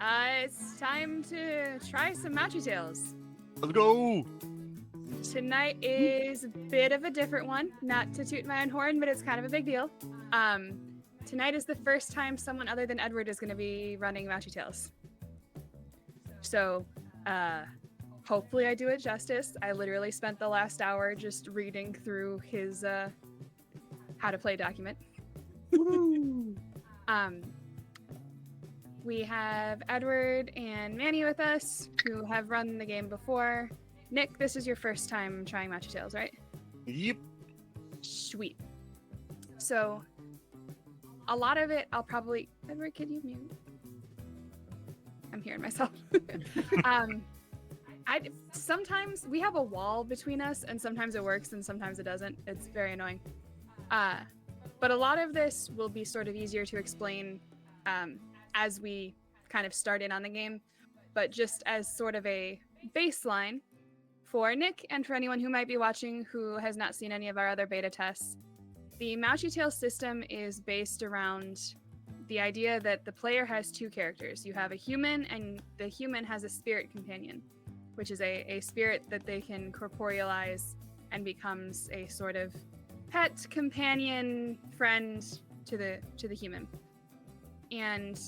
It's time to try some Mauchi Tales. Let's go! Tonight is a bit of a different one. Not to toot my own horn, but it's kind of a big deal. Tonight is the first time someone other than Edward is going to be running Mauchi Tales. So, hopefully I do it justice. I literally spent the last hour just reading through his how to play document. We have Edward and Manny with us, who have run the game before. Nick, this is your first time trying Mauchi Tales, right? Yep. Sweet. So, a lot of it, I'll probably... Edward, can you mute? I'm hearing myself. Sometimes we have a wall between us, and sometimes it works, and sometimes it doesn't. It's very annoying. But a lot of this will be sort of easier to explain as we kind of start in on the game. But just as sort of a baseline for Nick and for anyone who might be watching who has not seen any of our other beta tests, the Mauchi Tales system is based around the idea that the player has two characters. You have a human, and the human has a spirit companion, which is a spirit that they can corporealize and becomes a sort of pet, companion, friend to the human. And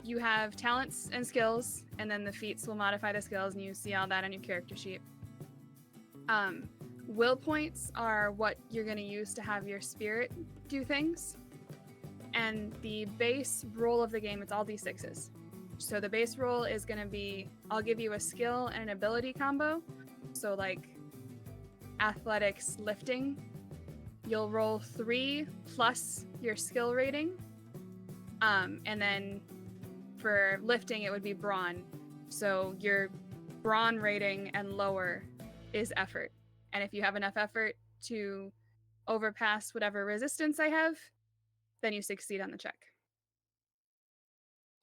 you have talents and skills, and then the feats will modify the skills, and you see all that on your character sheet. Will points are what you're going to use to have your spirit do things. And the base roll of the game, it's all D6s. So the base roll is going to be, I'll give you a skill and an ability combo. So like athletics, lifting, you'll roll 3 plus your skill rating. And then for lifting, it would be brawn. So your brawn rating and lower is effort. And if you have enough effort to overpass whatever resistance I have, then you succeed on the check.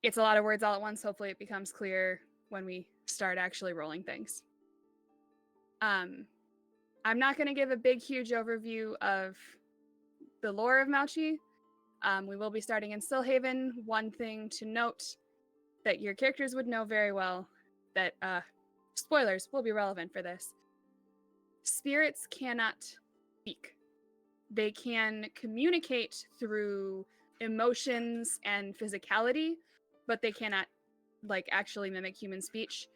It's a lot of words all at once. Hopefully it becomes clear when we start actually rolling things. I'm not going to give a big, huge overview of the lore of Mauchi. We will be starting in Sylhaven. One thing to note that your characters would know very well, that spoilers will be relevant for this. Spirits cannot speak. They can communicate through emotions and physicality, but they cannot actually mimic human speech.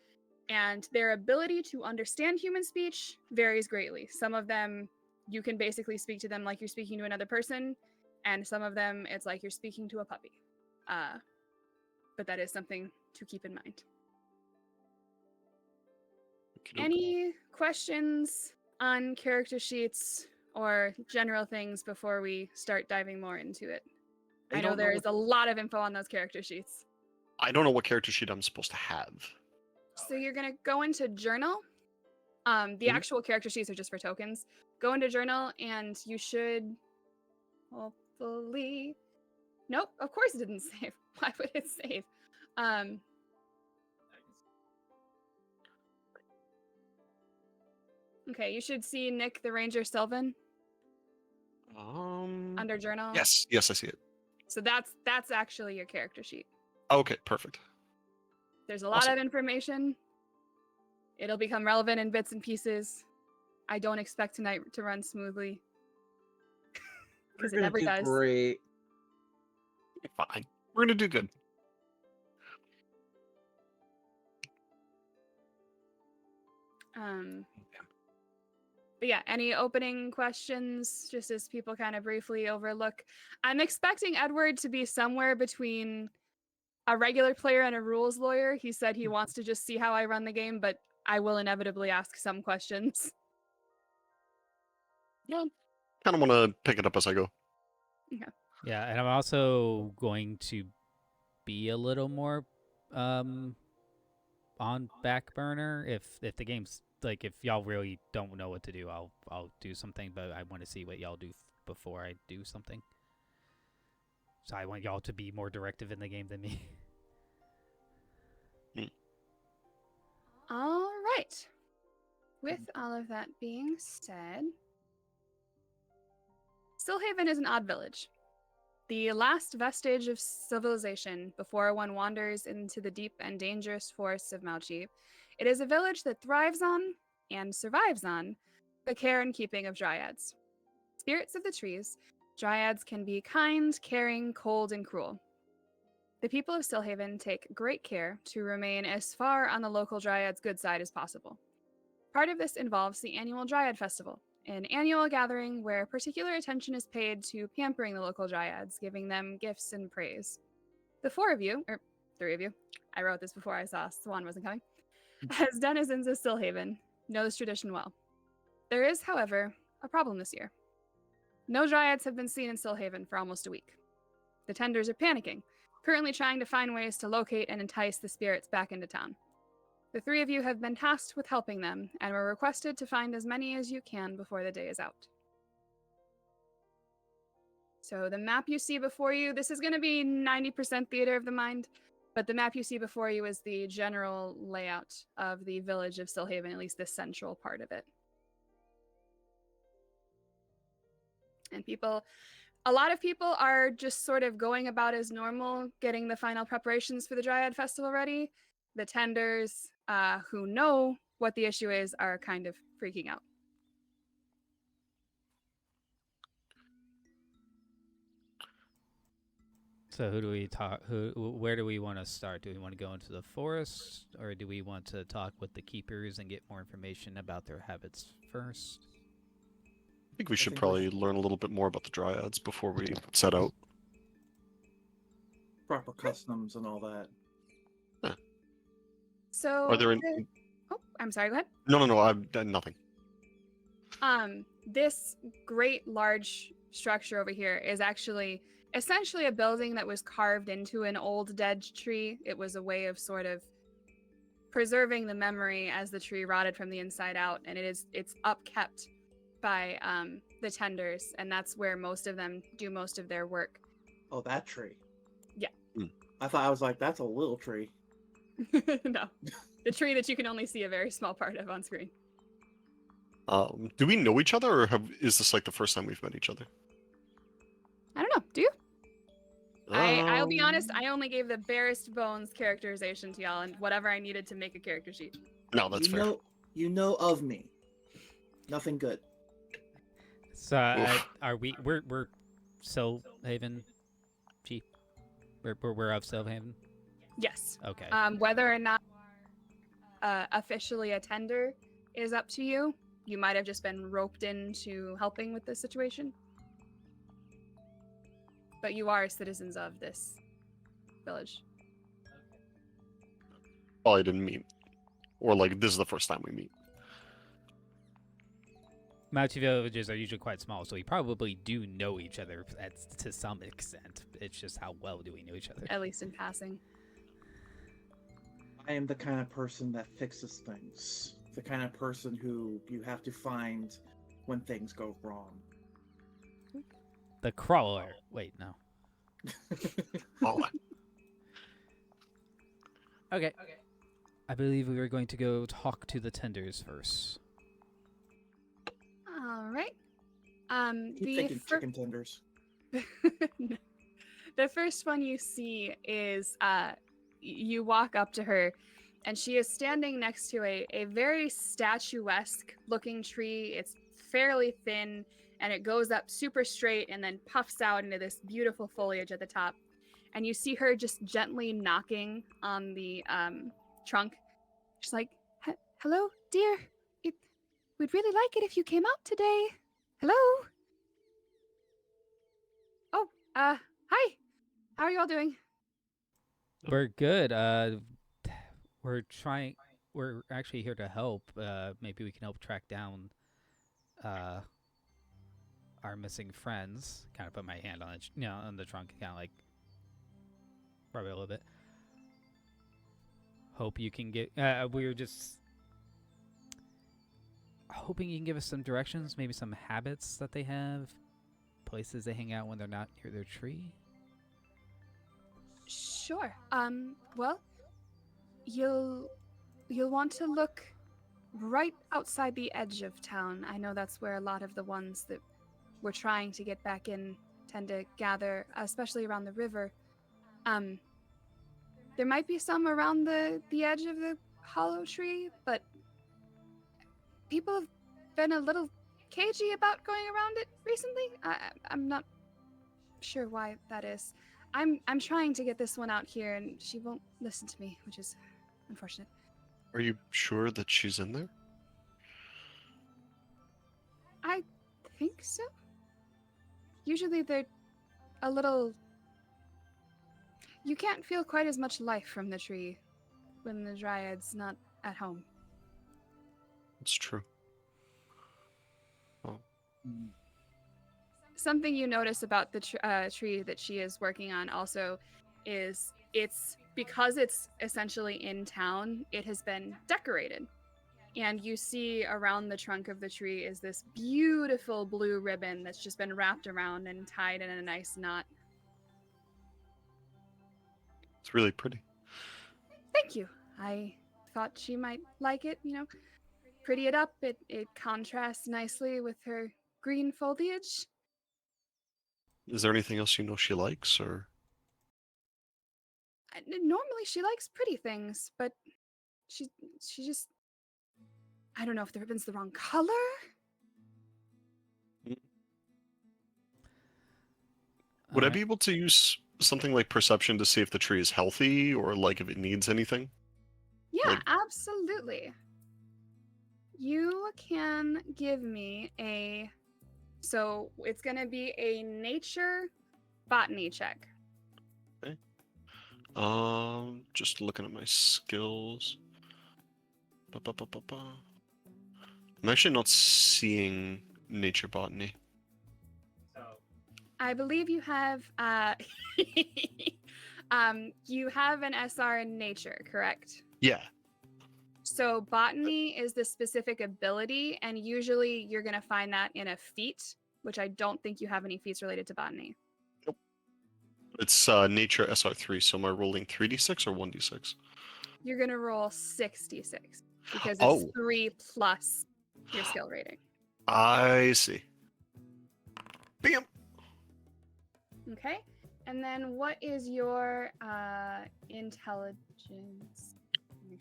And their ability to understand human speech varies greatly. Some of them, you can basically speak to them like you're speaking to another person, and some of them, it's like you're speaking to a puppy. But that is something to keep in mind. Any questions on character sheets or general things before we start diving more into it? I know there is a lot of info on those character sheets. I don't know what character sheet I'm supposed to have. So you're going to go into journal. The actual character sheets are just for tokens. Go into journal, and you should hopefully... Nope, of course it didn't save. Why would it save? Okay, you should see Nick the Ranger Sylvan. Under journal. Yes, I see it. So that's actually your character sheet. Okay, perfect. There's a lot of information. It'll become relevant in bits and pieces. I don't expect tonight to run smoothly. Because it never does. Great. Fine. We're gonna do good. But yeah, any opening questions, just as people kind of briefly overlook? I'm expecting Edward to be somewhere between a regular player and a rules lawyer. He said he wants to just see how I run the game, but I will inevitably ask some questions. Yeah, kind of want to pick it up as I go. Okay. Yeah, and I'm also going to be a little more on back burner if the game's like, if y'all really don't know what to do, I'll do something, but I want to see what y'all do before I do something. So I want y'all to be more directive in the game than me. All right. With all of that being said, Sylhaven is an odd village. the last vestige of civilization before one wanders into the deep and dangerous forests of Mauchi, it is a village that thrives on and survives on the care and keeping of dryads. Spirits of the trees, dryads can be kind, caring, cold, and cruel. The people of Sylhaven take great care to remain as far on the local dryad's good side as possible. Part of this involves the annual Dryad Festival, an annual gathering where particular attention is paid to pampering the local dryads, giving them gifts and praise. The four of you, or three of you, I wrote this before I saw Swan wasn't coming, as denizens of Sylhaven, know this tradition well. There is, however, a problem this year. No dryads have been seen in Sylhaven for almost a week. The tenders are panicking, currently trying to find ways to locate and entice the spirits back into town. The three of you have been tasked with helping them, and were requested to find as many as you can before the day is out. So the map you see before you, this is going to be 90% theater of the mind, but the map you see before you is the general layout of the village of Sylhaven, at least the central part of it. And a lot of people are just sort of going about as normal, getting the final preparations for the Dryad Festival ready. The tenders, who know what the issue is, are kind of freaking out. So where do we want to start? Do we want to go into the forest, or do we want to talk with the keepers and get more information about their habits first? I think we should probably learn a little bit more about the dryads before we set out. Proper customs and all that. So, Are there oh, I'm sorry, go ahead. No, I've done nothing. This great large structure over here is actually essentially a building that was carved into an old dead tree. It was a way of sort of preserving the memory as the tree rotted from the inside out, and it's upkept by the tenders, and that's where most of them do most of their work. Oh, that tree. Yeah. I thought, I was like, that's a little tree. No, the tree that you can only see a very small part of on screen. Do we know each other, or is this like the first time we've met each other? I don't know. Do you? I'll be honest. I only gave the barest bones characterization to y'all and whatever I needed to make a character sheet. No, that's fair. You know of me. Nothing good. So we're Sylhaven chief. We're of Sylhaven. Yes. Okay. Whether or not officially a tender is up to you. You might have just been roped into helping with this situation. But you are citizens of this village. Probably didn't meet. Or like, this is the first time we meet. Mauchi villages are usually quite small, so we probably do know each other to some extent. It's just how well do we know each other? At least in passing. I am the kind of person that fixes things. The kind of person who you have to find when things go wrong. The crawler. Wait, no. Oh, Okay. I believe we were going to go talk to the tenders first. All right. Keep thinking chicken tenders. The first one you see is you walk up to her, and she is standing next to a very statuesque looking tree. It's fairly thin, and it goes up super straight and then puffs out into this beautiful foliage at the top. And you see her just gently knocking on the trunk. She's like, hello, dear. We'd really like it if you came out today. Hello? Oh, hi. How are you all doing? We're good. We're actually here to help. Maybe we can help track down our missing friends. Kind of put my hand on it, on the trunk, kind of like rub it a little bit. Hope you can get. We were just hoping you can give us some directions, maybe some habits that they have, places they hang out when they're not near their tree. Sure. Well, you'll want to look right outside the edge of town. I know that's where a lot of the ones that we're trying to get back in tend to gather, especially around the river. There might be some around the edge of the hollow tree, but people have been a little cagey about going around it recently. I'm not sure why that is. I'm trying to get this one out here, and she won't listen to me, which is unfortunate. Are you sure that she's in there? I think so. Usually they're a little... You can't feel quite as much life from the tree when the Dryad's not at home. It's true. Mm. Something you notice about the tree that she is working on also is because it's essentially in town, it has been decorated. And you see around the trunk of the tree is this beautiful blue ribbon that's just been wrapped around and tied in a nice knot. It's really pretty. Thank you. I thought she might like it, pretty it up. It contrasts nicely with her green foliage. Is there anything else you know she likes, or? Normally she likes pretty things, but she just... I don't know if the ribbon's the wrong color. Would I be able to use something like perception to see if the tree is healthy, or like if it needs anything? Yeah, absolutely. You can give me a... So it's going to be a nature botany check. Okay. Just looking at my skills. Ba-ba-ba-ba-ba. I'm actually not seeing nature botany. I believe you have you have an SR in nature, correct? Yeah. So botany is the specific ability, and usually you're going to find that in a feat, which I don't think you have any feats related to botany. Nope. It's nature SR3, so am I rolling 3d6 or 1d6? You're going to roll 66 because it's Oh. 3 plus your skill rating. I see. Bam! Okay. And then what is your intelligence?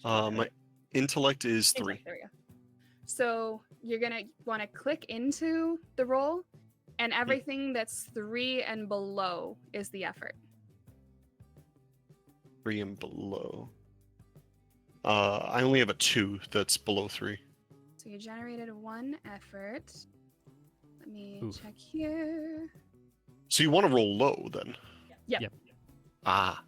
My intellect is 3. There we go. So you're going to want to click into the roll, and everything that's 3 and below is the effort. 3 and below. I only have a 2 that's below 3. So you generated 1 effort. Let me Oof. check here. So you want to roll low, then? Yep. Ah.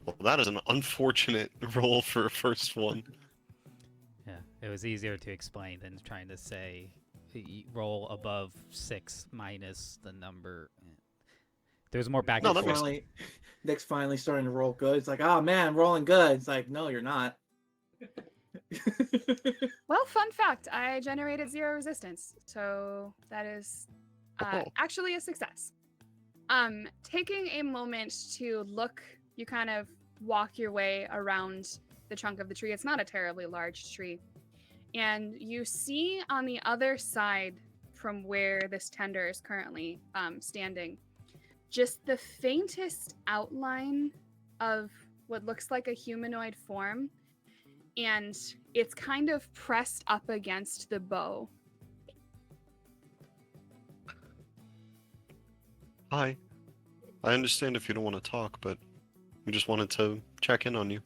Well, that is an unfortunate roll for a first one. Yeah, it was easier to explain than trying to say roll above 6 minus the number. There's more back and forth. Nick's finally starting to roll good. It's like, oh man, I'm rolling good. It's like, no, you're not. Well, fun fact, I generated 0 resistance, so that is actually a success. Taking a moment to look, you kind of walk your way around the trunk of the tree. It's not a terribly large tree. And you see on the other side from where this tender is currently standing, just the faintest outline of what looks like a humanoid form. And it's kind of pressed up against the bow. Hi. I understand if you don't want to talk, but we just wanted to check in on you.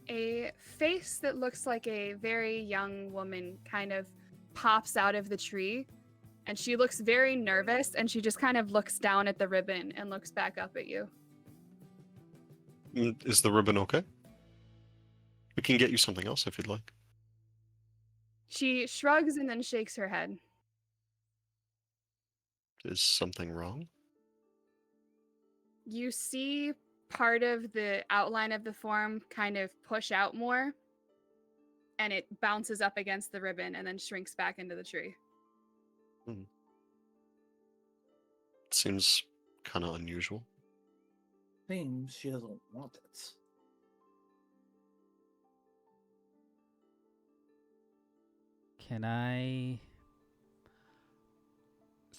A face that looks like a very young woman kind of pops out of the tree, and she looks very nervous, and she just kind of looks down at the ribbon and looks back up at you. Is the ribbon okay? We can get you something else if you'd like. She shrugs and then shakes her head. Is something wrong? You see part of the outline of the form kind of push out more, and it bounces up against the ribbon and then shrinks back into the tree. Seems kind of unusual. Seems she doesn't want it. Can I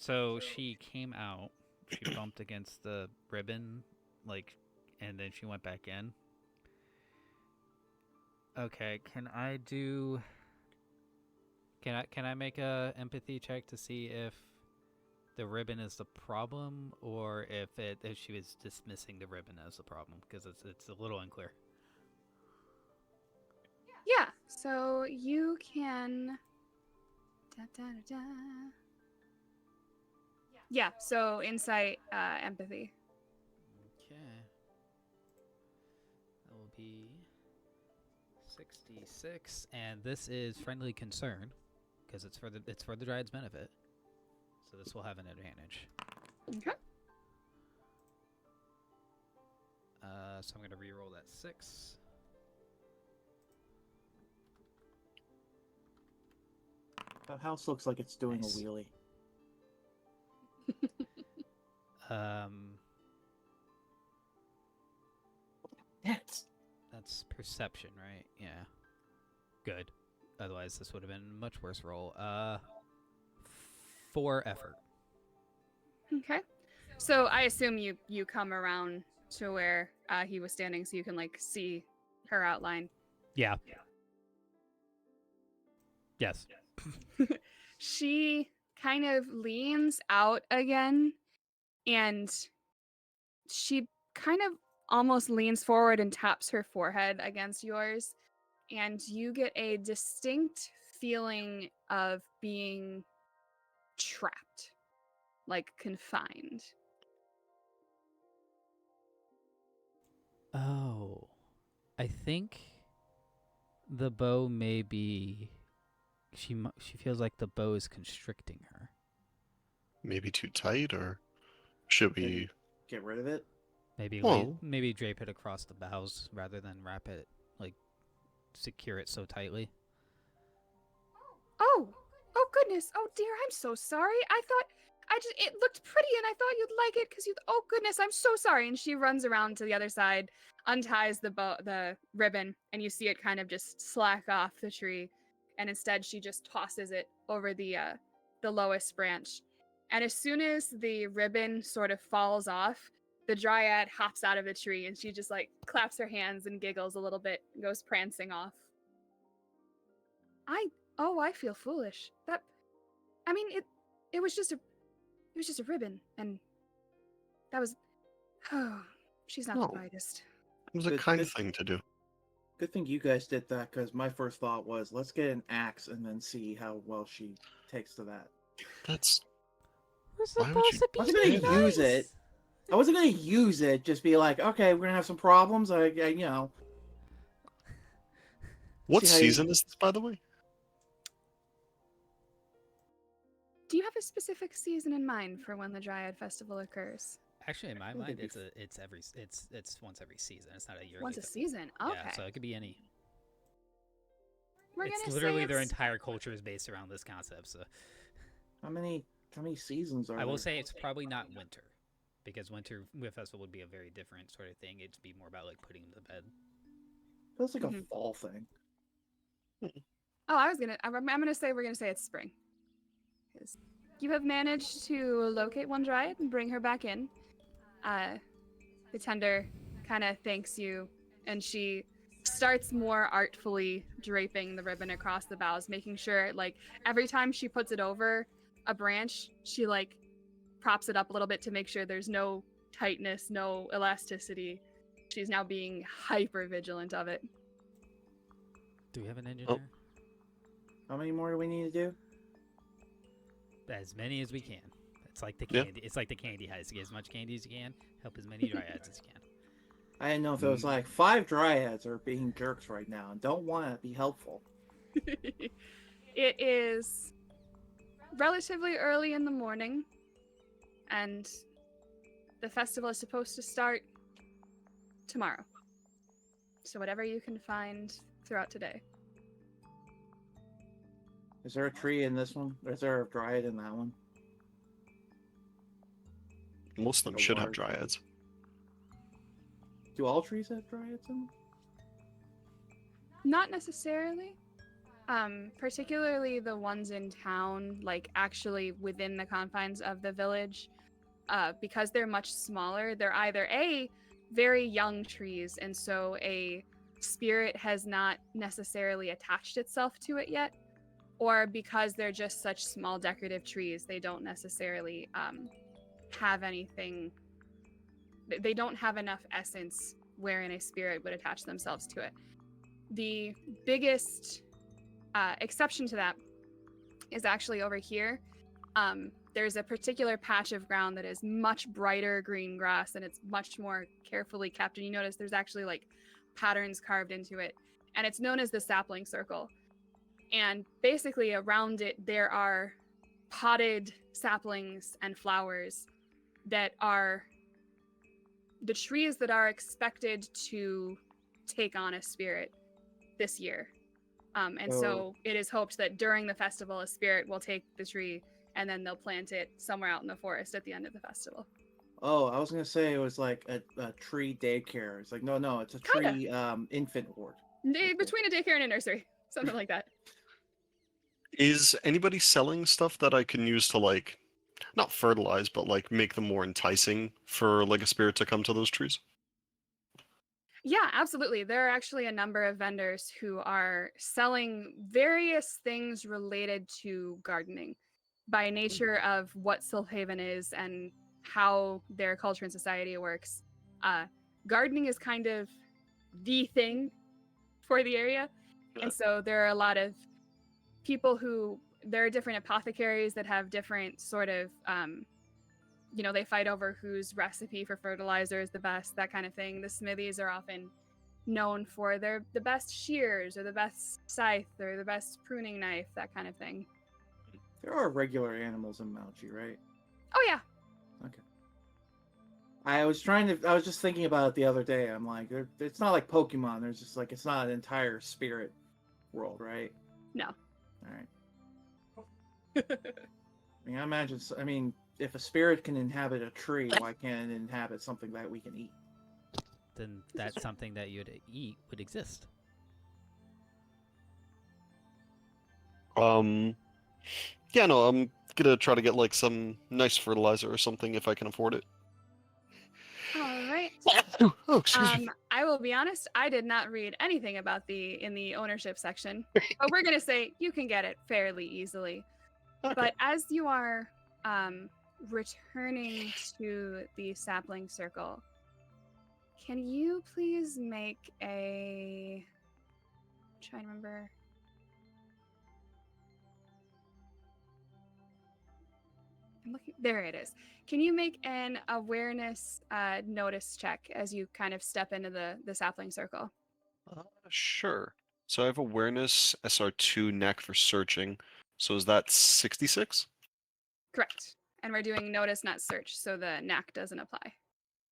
So she came out, she bumped against the ribbon, like, and then she went back in. Okay, can I make a empathy check to see if the ribbon is the problem, or if she was dismissing the ribbon as the problem, because it's a little unclear. Yeah, so you can. Yeah, so insight, empathy. Okay. That will be 66, and this is friendly concern because it's for the Dryad's benefit. So this will have an advantage. Okay. So I'm gonna re-roll that 6. That house looks like it's doing Nice. a wheelie. That's perception, right? Yeah. Good. Otherwise, this would have been a much worse roll. 4 effort. Okay. So I assume you come around to where he was standing, so you can like see her outline. Yeah. Yes. She kind of leans out again, and she kind of almost leans forward and taps her forehead against yours, and you get a distinct feeling of being trapped, like confined. Oh. I think the bow may be... She feels like the bow is constricting her. Maybe too tight, or should we? Get rid of it? Maybe Well- maybe drape it across the bows rather than wrap it, like, secure it so tightly. Oh goodness. Oh dear, I'm so sorry. It looked pretty and I thought you'd like it because oh goodness, I'm so sorry. And she runs around to the other side, unties the ribbon, and you see it kind of just slack off the tree. And instead she just tosses it over the lowest branch. And as soon as the ribbon sort of falls off, the Dryad hops out of the tree and she just like claps her hands and giggles a little bit and goes prancing off. I feel foolish. It was just a ribbon, and that was she's not No. the brightest. It was a Good- kind good- thing to do. Good thing you guys did that, because my first thought was, let's get an axe and then see how well she takes to that. That's We're Why would you- supposed to be I wasn't gonna use it. I wasn't gonna use it, just be like, okay, we're gonna have some problems. You know. what See how you- season is this, by the way? Do you have a specific season in mind for when the Dryad Festival occurs? Actually, in my think mind, it'd be it's once every season. It's not a yearly Once a thing. season. Okay. Yeah, so it could be any. We're It's gonna literally say their it's- entire culture is based around this concept. So How many seasons are I will there? say it's probably not winter, because winter festival would be a very different sort of thing. It'd be more about like putting them to bed. Feels like a Mhm. fall thing. Oh, I'm gonna say we're gonna say it's spring. 'Cause you have managed to locate one Dryad and bring her back in. The tender kind of thanks you, and she starts more artfully draping the ribbon across the boughs, making sure, like, every time she puts it over a branch, she, like, props it up a little bit to make sure there's no tightness, no elasticity. She's now being hyper vigilant of it. Do we have an engineer? How many more do we need to do? As many as we can. It's like the Yeah. candy. It's like the candy heist. Get as much candy as you can. Help as many dryads as you can. I didn't know if it was like 5 dryads are being jerks right now and don't want to be helpful. It is relatively early in the morning, and the festival is supposed to start tomorrow. So whatever you can find throughout today. Is there a tree in this one? Is there a dryad in that one? Most of them A should have large- dryads. Do all trees have dryads in them? Not necessarily. Particularly the ones in town, like actually within the confines of the village, because they're much smaller, they're either A, very young trees, and so a spirit has not necessarily attached itself to it yet, or because they're just such small decorative trees, they don't necessarily have anything, they don't have enough essence wherein a spirit would attach themselves to it. The biggest exception to that is actually over here. There's a particular patch of ground that is much brighter green grass, and it's much more carefully kept. And you notice there's actually like patterns carved into it, and it's known as the sapling circle. And basically around it, there are potted saplings and flowers that are the trees that are expected to take on a spirit this year. And so it is hoped that during the festival, a spirit will take the tree and then they'll plant it somewhere out in the forest at the end of the festival. Oh, I was gonna say it was like a tree daycare. It's like no, it's a tree infant ward. Between a daycare and a nursery, something like that. Is anybody selling stuff that I can use to like, not fertilize, but like make them more enticing for like a spirit to come to those trees? Yeah, absolutely. There are actually a number of vendors who are selling various things related to gardening by nature of what Sylhaven is and how their culture and society works. Gardening is kind of the thing for the area. And so there are a lot of people who, there are different apothecaries that have different sort of, they fight over whose recipe for fertilizer is the best, that kind of thing. The smithies are often known for the best shears or the best scythe or the best pruning knife, that kind of thing. There are regular animals in Mauchi, right? Oh yeah. Okay. I was just thinking about it the other day. I'm like, it's not like Pokemon. There's just like, it's not an entire spirit world, right? No. All right. I mean, if a spirit can inhabit a tree, why can't it inhabit something that we can eat? Then that's something that you'd eat would exist. Yeah, no, I'm gonna try to get like some nice fertilizer or something if I can afford it. All right. Oh, excuse me. I will be honest, I did not read anything about in the ownership section, but we're gonna say you can get it fairly easily. Okay. But as you are returning to the sapling circle, can you please make a... I'm trying to remember. I'm looking. There it is. Can you make an awareness notice check as you kind of step into the sapling circle? Sure. So I have awareness SR2 neck for searching. So is that 66? Correct. And we're doing notice, not search, so the knack doesn't apply.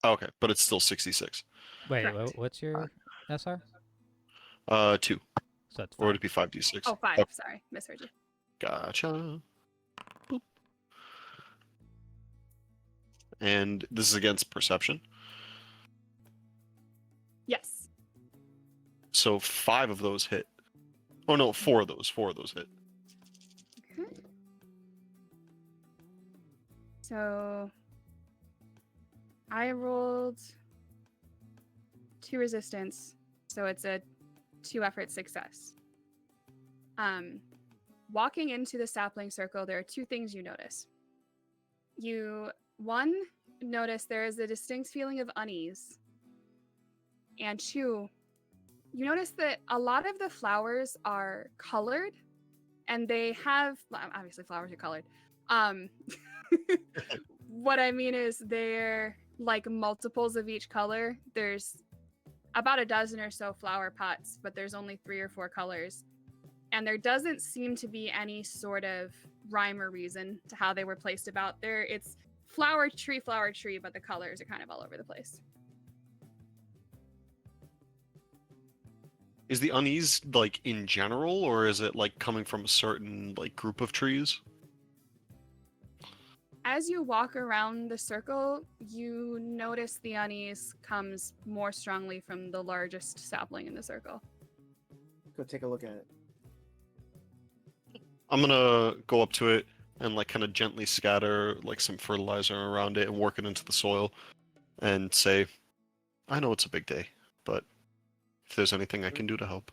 Okay, but it's still 66. Wait, Correct. what's your SR? 2. So that's Or would fine. it be 5d6? Oh, 5. Sorry, misheard you. Gotcha. Boop. And this is against perception. Yes. So 5 of those hit. Oh no, 4 of those. 4 of those hit. Okay. So I rolled 2 resistance, so it's a 2 effort success. Walking into the sapling circle, there are 2 things you notice. You, 1, notice there is a distinct feeling of unease. And 2, you notice that a lot of the flowers are colored, and they have, obviously flowers are colored. What I mean is they're like multiples of each color. There's about a dozen or so flower pots, but there's only 3 or 4 colors. And there doesn't seem to be any sort of rhyme or reason to how they were placed about there. It's flower tree, but the colors are kind of all over the place. Is the unease like in general, or is it like coming from a certain like group of trees? As you walk around the circle, you notice the unease comes more strongly from the largest sapling in the circle. Go take a look at it. I'm gonna go up to it and like kind of gently scatter like some fertilizer around it and work it into the soil and say, I know it's a big day, but if there's anything I can do to help.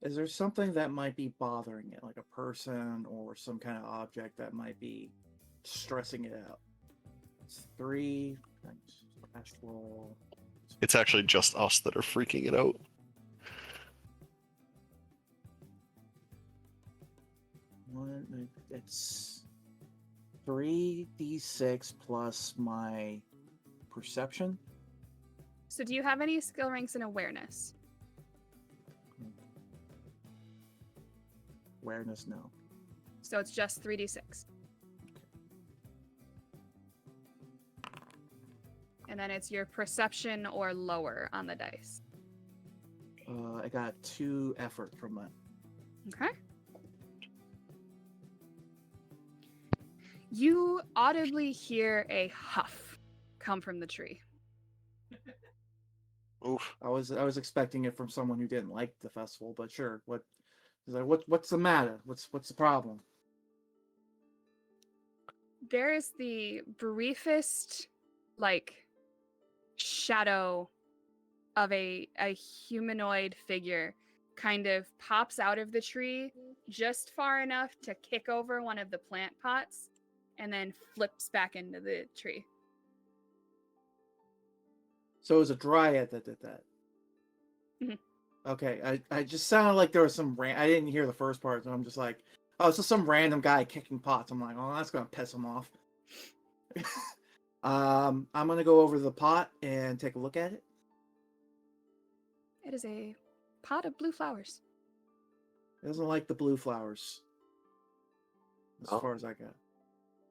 Is there something that might be bothering it, like a person or some kind of object that might be stressing it out? It's 3 flash roll. It's actually just us that are freaking it out. It's 3d6 plus my perception. So do you have any skill ranks in awareness? Awareness, no. So it's just 3d6. And then it's your perception or lower on the dice. I got 2 effort from that. Okay. You audibly hear a huff come from the tree. Oof. I was expecting it from someone who didn't like the festival, but sure. What's the matter? What's the problem? There is the briefest, like, shadow of a humanoid figure kind of pops out of the tree just far enough to kick over one of the plant pots and then flips back into the tree. So it was a Dryad that did that. Mhm. Okay, I just sounded like there was some I didn't hear the first part, so I'm just like, oh, it's just some random guy kicking pots. I'm like, oh, that's gonna piss him off. I'm gonna go over to the pot and take a look at it. It is a pot of blue flowers. It doesn't like the blue flowers. As Oh. far as I got.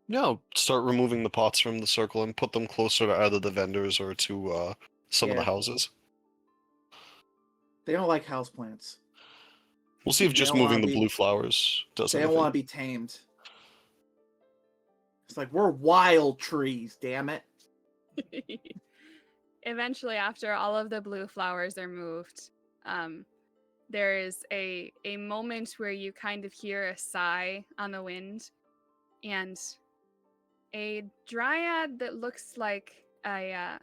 Yeah, start removing the pots from the circle and put them closer to either the vendors or to some of the Yeah. houses. They don't like houseplants. We'll see if They just don't wanna moving the be- blue flowers does They don't anything. want to be tamed. It's like, we're wild trees, damn it. Eventually, after all of the blue flowers are moved, there is a moment where you kind of hear a sigh on the wind, and a Dryad that looks like a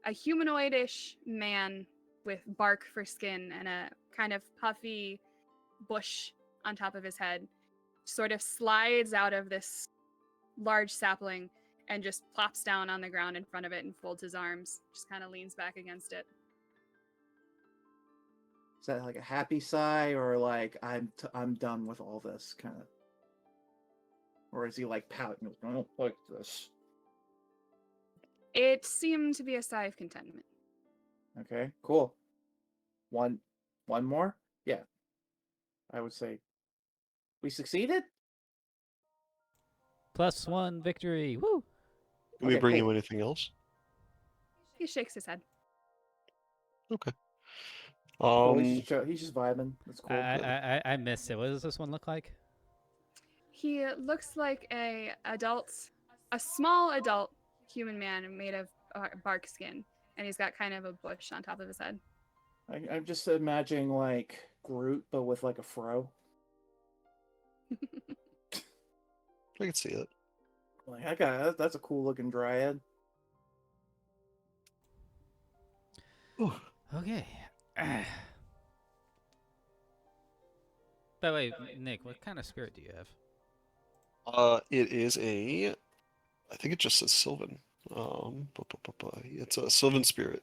humanoidish man with bark for skin and a kind of puffy bush on top of his head sort of slides out of this large sapling and just plops down on the ground in front of it and folds his arms, just kind of leans back against it. Is that like a happy sigh or like I'm done with all this kind of? Or is he like pouting? I don't like this. It seemed to be a sigh of contentment. Okay, cool. One more? Yeah. I would say we succeeded? +1 victory. Woo! Can we Okay, bring cool. you anything else? He shakes his head. Okay. Cool, he's just vibing. That's cool. I missed it. What does this one look like? He looks like a small adult human man made of bark skin, and he's got kind of a bush on top of his head. I'm just imagining like Groot, but with like a fro. I can see it. Like, that's a cool looking Dryad. Ooh. Okay. By the way, Nick, what kind of spirit do you have? It is I think it just says Sylvan. It's a Sylvan spirit.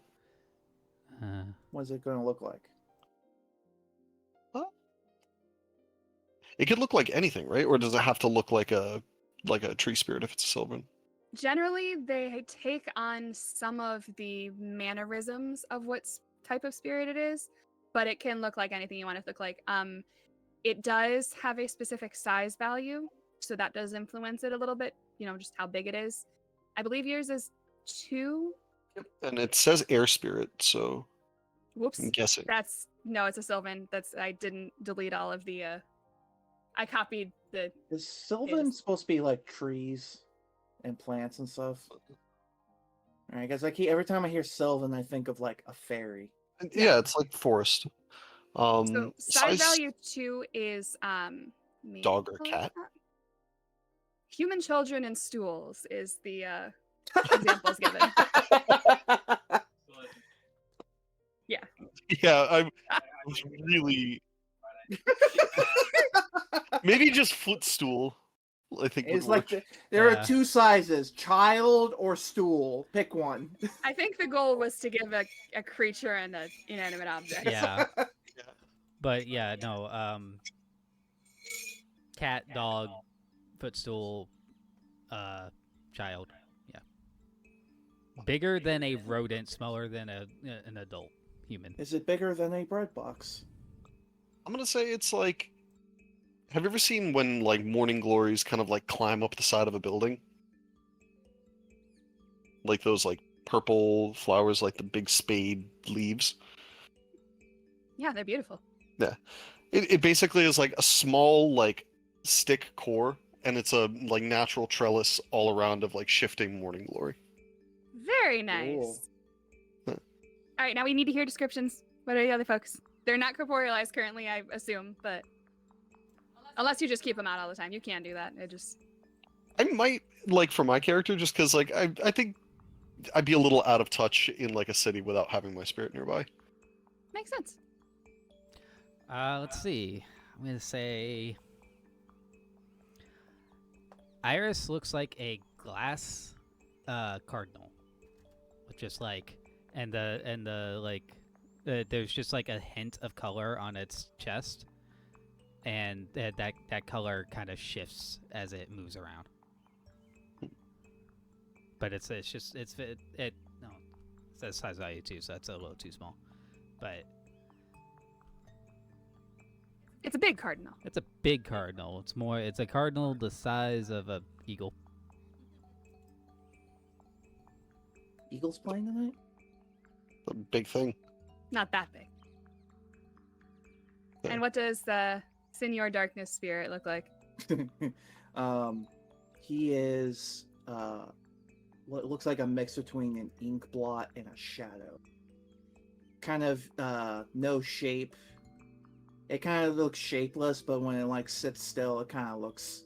What's it gonna look like? It could look like anything, right? Or does it have to look like a tree spirit if it's a Sylvan? Generally, they take on some of the mannerisms of what type of spirit it is, but it can look like anything you want it to look like. It does have a specific size value, so that does influence it a little bit, just how big it is. I believe yours is 2. Yep. And it says air spirit, so Whoops. I'm guessing. No, it's a Sylvan. I didn't delete all of the I copied the Is Sylvan supposed to be like trees and plants and stuff? Alright, guys, every time I hear Sylvan, I think of like a fairy. Yeah, it's like forest. so size value 2 is Me Dog or pull it cat? up. Human children and stools is the examples given. Yeah. Yeah, I was really maybe just footstool. I think would It's work. like there are Yeah. 2 sizes: child or stool. Pick one. I think the goal was to give a creature and an inanimate object. Yeah. Yeah. But yeah, no. Cat, dog, footstool, child. Yeah. Bigger than a rodent, smaller than an adult human. Is it bigger than a bread box? I'm gonna say it's like. Have you ever seen when like morning glories kind of like climb up the side of a building? Like those like purple flowers, like the big spade leaves. Yeah, they're beautiful. Yeah. It basically is like a small like stick core, and it's a like natural trellis all around of like shifting morning glory. Very nice. Cool. Huh. All right, now we need to hear descriptions. What are the other folks? They're not corporealized currently, I assume, but unless you just keep them out all the time, you can do that. It just I might like for my character just because like I think I'd be a little out of touch in like a city without having my spirit nearby. makes sense. Let's see. I'm gonna say Iris looks like a glass cardinal, with just like and the like there's just like a hint of color on its chest, and that color kind of shifts as it moves around. But it no, it says size value 2, so that's a little too small. But It's a big cardinal. it's a big cardinal. It's a cardinal the size of a eagle. Eagles playing tonight? A big thing. Not that big. Yeah. And what does the Senior Darkness Spirit look like? He is what looks like a mix between an ink blot and a shadow. Kind of no shape. It kind of looks shapeless, but when it like sits still, it kind of looks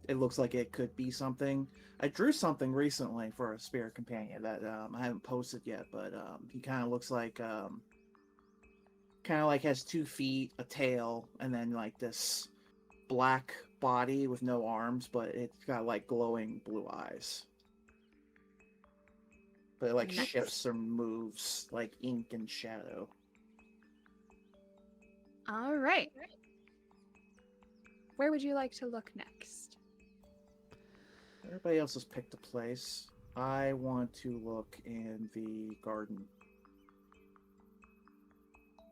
it looks like it could be something. I drew something recently for a spirit companion that I haven't posted yet, but he kind of looks like kind of like has 2 feet, a tail, and then like this black body with no arms, but it's got like glowing blue eyes. But it like Nice. shifts or moves like ink and shadow. All right. Where would you like to look next? Everybody else has picked a place. I want to look in the garden.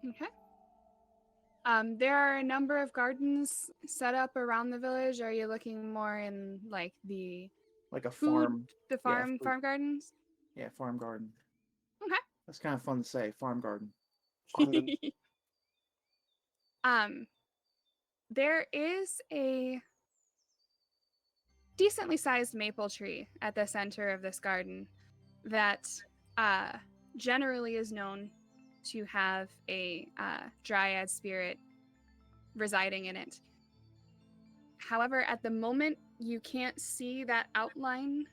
Okay. There are a number of gardens set up around the village. Are you looking more in like the Like a food, farm. the farm food. farm gardens? Yeah, farm garden. Okay. That's kind of fun to say, farm garden. There is a decently sized maple tree at the center of this garden that generally is known to have a Dryad spirit residing in it. However, at the moment, you can't see that outline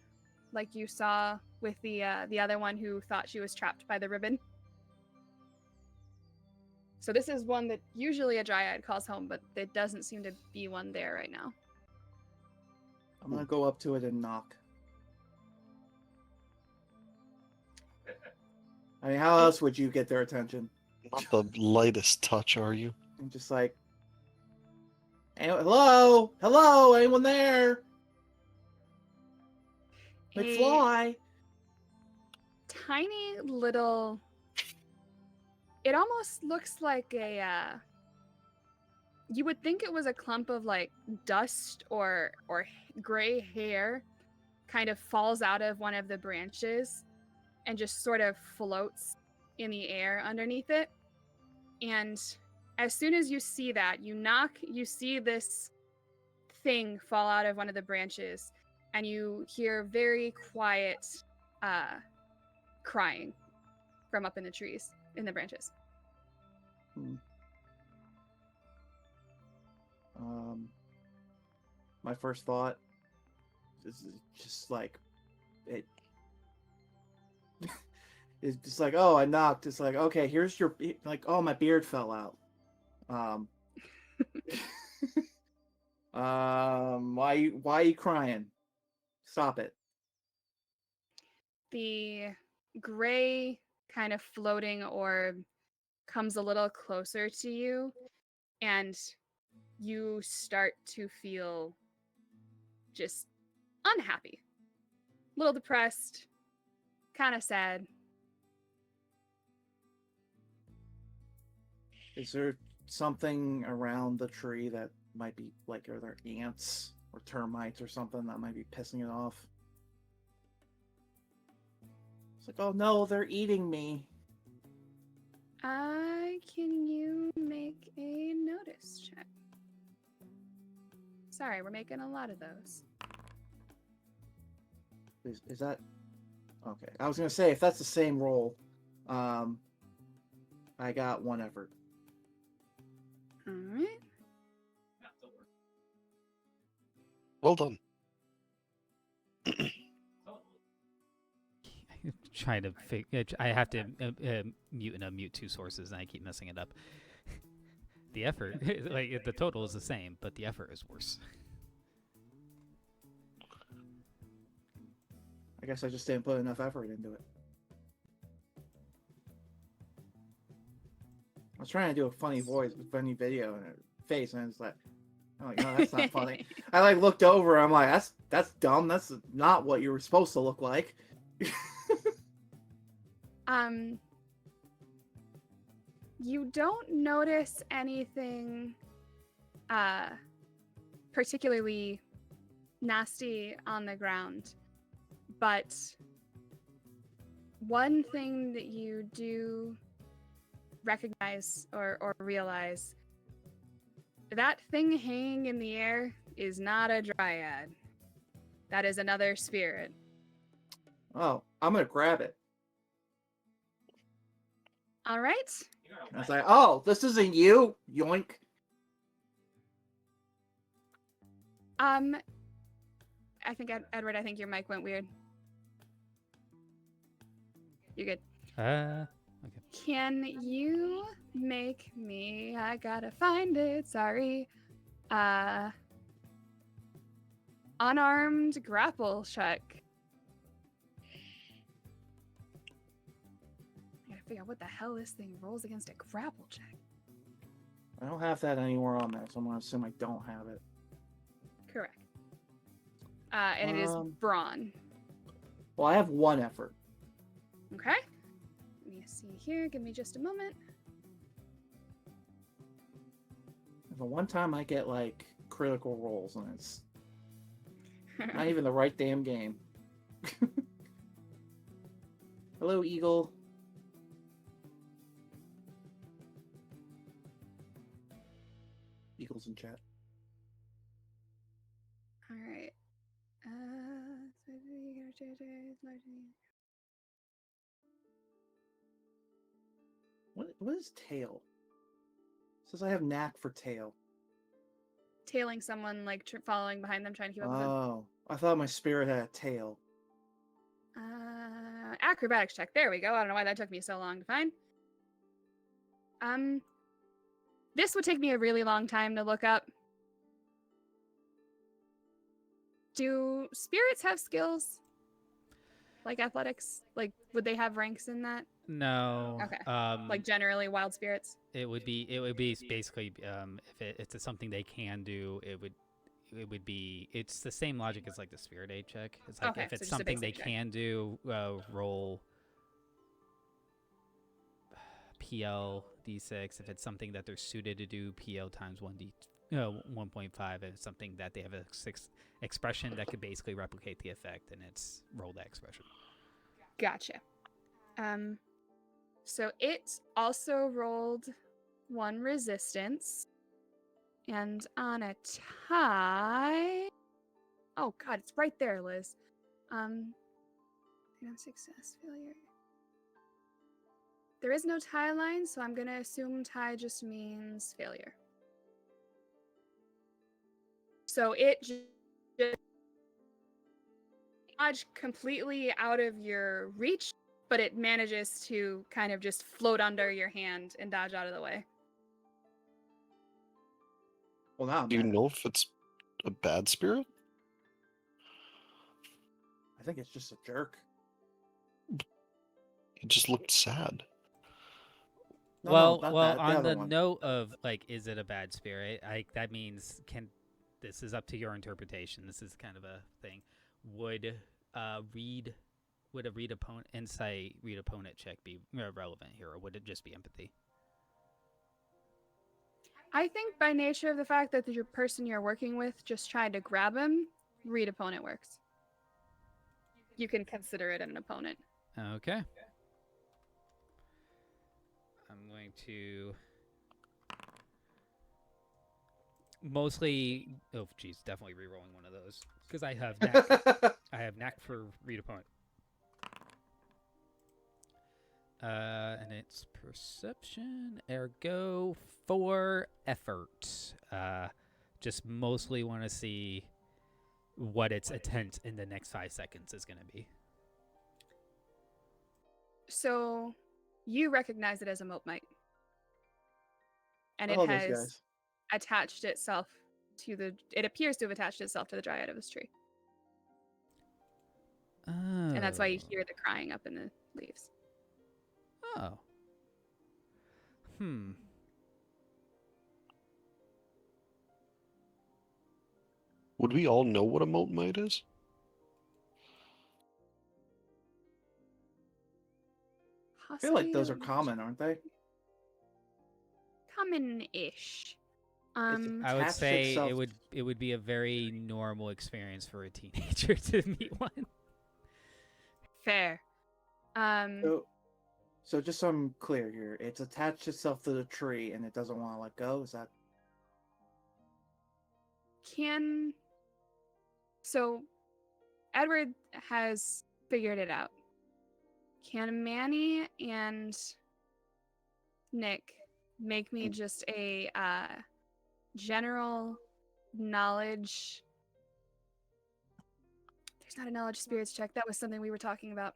like you saw with the other one who thought she was trapped by the ribbon. So this is one that usually a Dryad calls home, but there doesn't seem to be one there right now. I'm gonna go up to it and knock. I mean, how else would you get their attention? Not the lightest touch, are you? I'm just like, "Hey, hello, hello, anyone there? McFly." Tiny little. It almost looks like a. You would think it was a clump of like dust or gray hair, kind of falls out of one of the branches, and just sort of floats in the air underneath it. And as soon as you see that, you knock, you see this thing fall out of one of the branches, and you hear very quiet crying from up in the trees, in the branches. My first thought is just like it. It's just like, oh, I knocked. It's like, okay, here's your like, oh, my beard fell out. Why are you crying? Stop it. The gray kind of floating orb comes a little closer to you, and you start to feel just unhappy, a little depressed, kind of sad. Is there something around the tree that might be like, are there ants or termites or something that might be pissing it off? It's like, oh no, they're eating me. Can you make a notice check? Sorry, we're making a lot of those. Is that okay? I was gonna say, if that's the same roll, I got 1 effort. All right. Well done. Trying to figure. I have to mute and unmute 2 sources, and I keep messing it up. The effort, like the total is the same, but the effort is worse. I guess I just didn't put enough effort into it. I was trying to do a funny voice, funny video, and a face, and it's like, I'm like, no, that's not funny. I like looked over, I'm like, that's dumb. That's not what you were supposed to look like. You don't notice anything particularly nasty on the ground, but one thing that you do recognize or realize, that thing hanging in the air is not a Dryad. That is another spirit. Oh, I'm gonna grab it. All right. I was like, oh, this isn't you, yoink. I think Edward, I think your mic went weird. You're good. Okay. Can you make me, I gotta find it, sorry, unarmed grapple check? I gotta figure out what the hell this thing rolls against a grapple check. I don't have that anywhere on there, so I'm gonna assume I don't have it. Correct. And it is brawn. Well, I have 1 effort. Okay. Let me see here. Give me just a moment. The one time I get like critical rolls, and it's not even the right damn game. Hello, Eagle. Eagles in chat. All right. What is tail? It says I have knack for tail. Tailing someone, like following behind them, trying to keep up with them. Oh, I thought my spirit had a tail. Acrobatics check. There we go. I don't know why that took me so long to find. This would take me a really long time to look up. Do spirits have skills? Like athletics? Like, would they have ranks in that? No. Okay. Like generally wild spirits? It would be basically if it's something they can do, it would be, it's the same logic as like the spirit aid check. It's like, Okay, if so it's just a something they basic check. can do, roll PL D6. If it's something that they're suited to do, PL times 1.5. If it's something that they have a expression that could basically replicate the effect, and it's roll that expression. Gotcha. So it also rolled 1 resistance. And on a tie... Oh god, it's right there, Liz. Success, failure. There is no tie line, so I'm gonna assume tie just means failure. So it just dodge completely out of your reach, but it manages to kind of just float under your hand and dodge out of the way. Well, now I'm Do you mad. know if it's a bad spirit? I think it's just a jerk. It just looked sad. No, well, not well, that, on other the one. note of like, is it a bad spirit? That means this is up to your interpretation. This is kind of a thing. Would a read opponent insight read opponent check be relevant here, or would it just be empathy? I think by nature of the fact that your person you're working with just tried to grab him, read opponent works. You can consider it an opponent. Okay. I'm going to mostly. Oh, geez, definitely re-rolling one of those because I have knack. I have knack for read opponent. And it's perception, ergo 4 effort. Just mostly want to see what its intent in the next 5 seconds is going to be. So you recognize it as a Mopemite. And I it love those has guys. attached itself to it appears to have attached itself to the Dryad of this tree. Oh. And that's why you hear the crying up in the leaves. Oh. Hmm. Would we all know what a Mopemite is? I feel like Possibly those a are common, aren't they? common-ish. I would attached say itself- it would be a very normal experience for a teenager to meet one. Fair. So just so I'm clear here, it's attached itself to the tree and it doesn't want to let go. Is that? So Edward has figured it out. Can Manny and Nick make me just a general knowledge? There's not a knowledge spirits check. That was something we were talking about.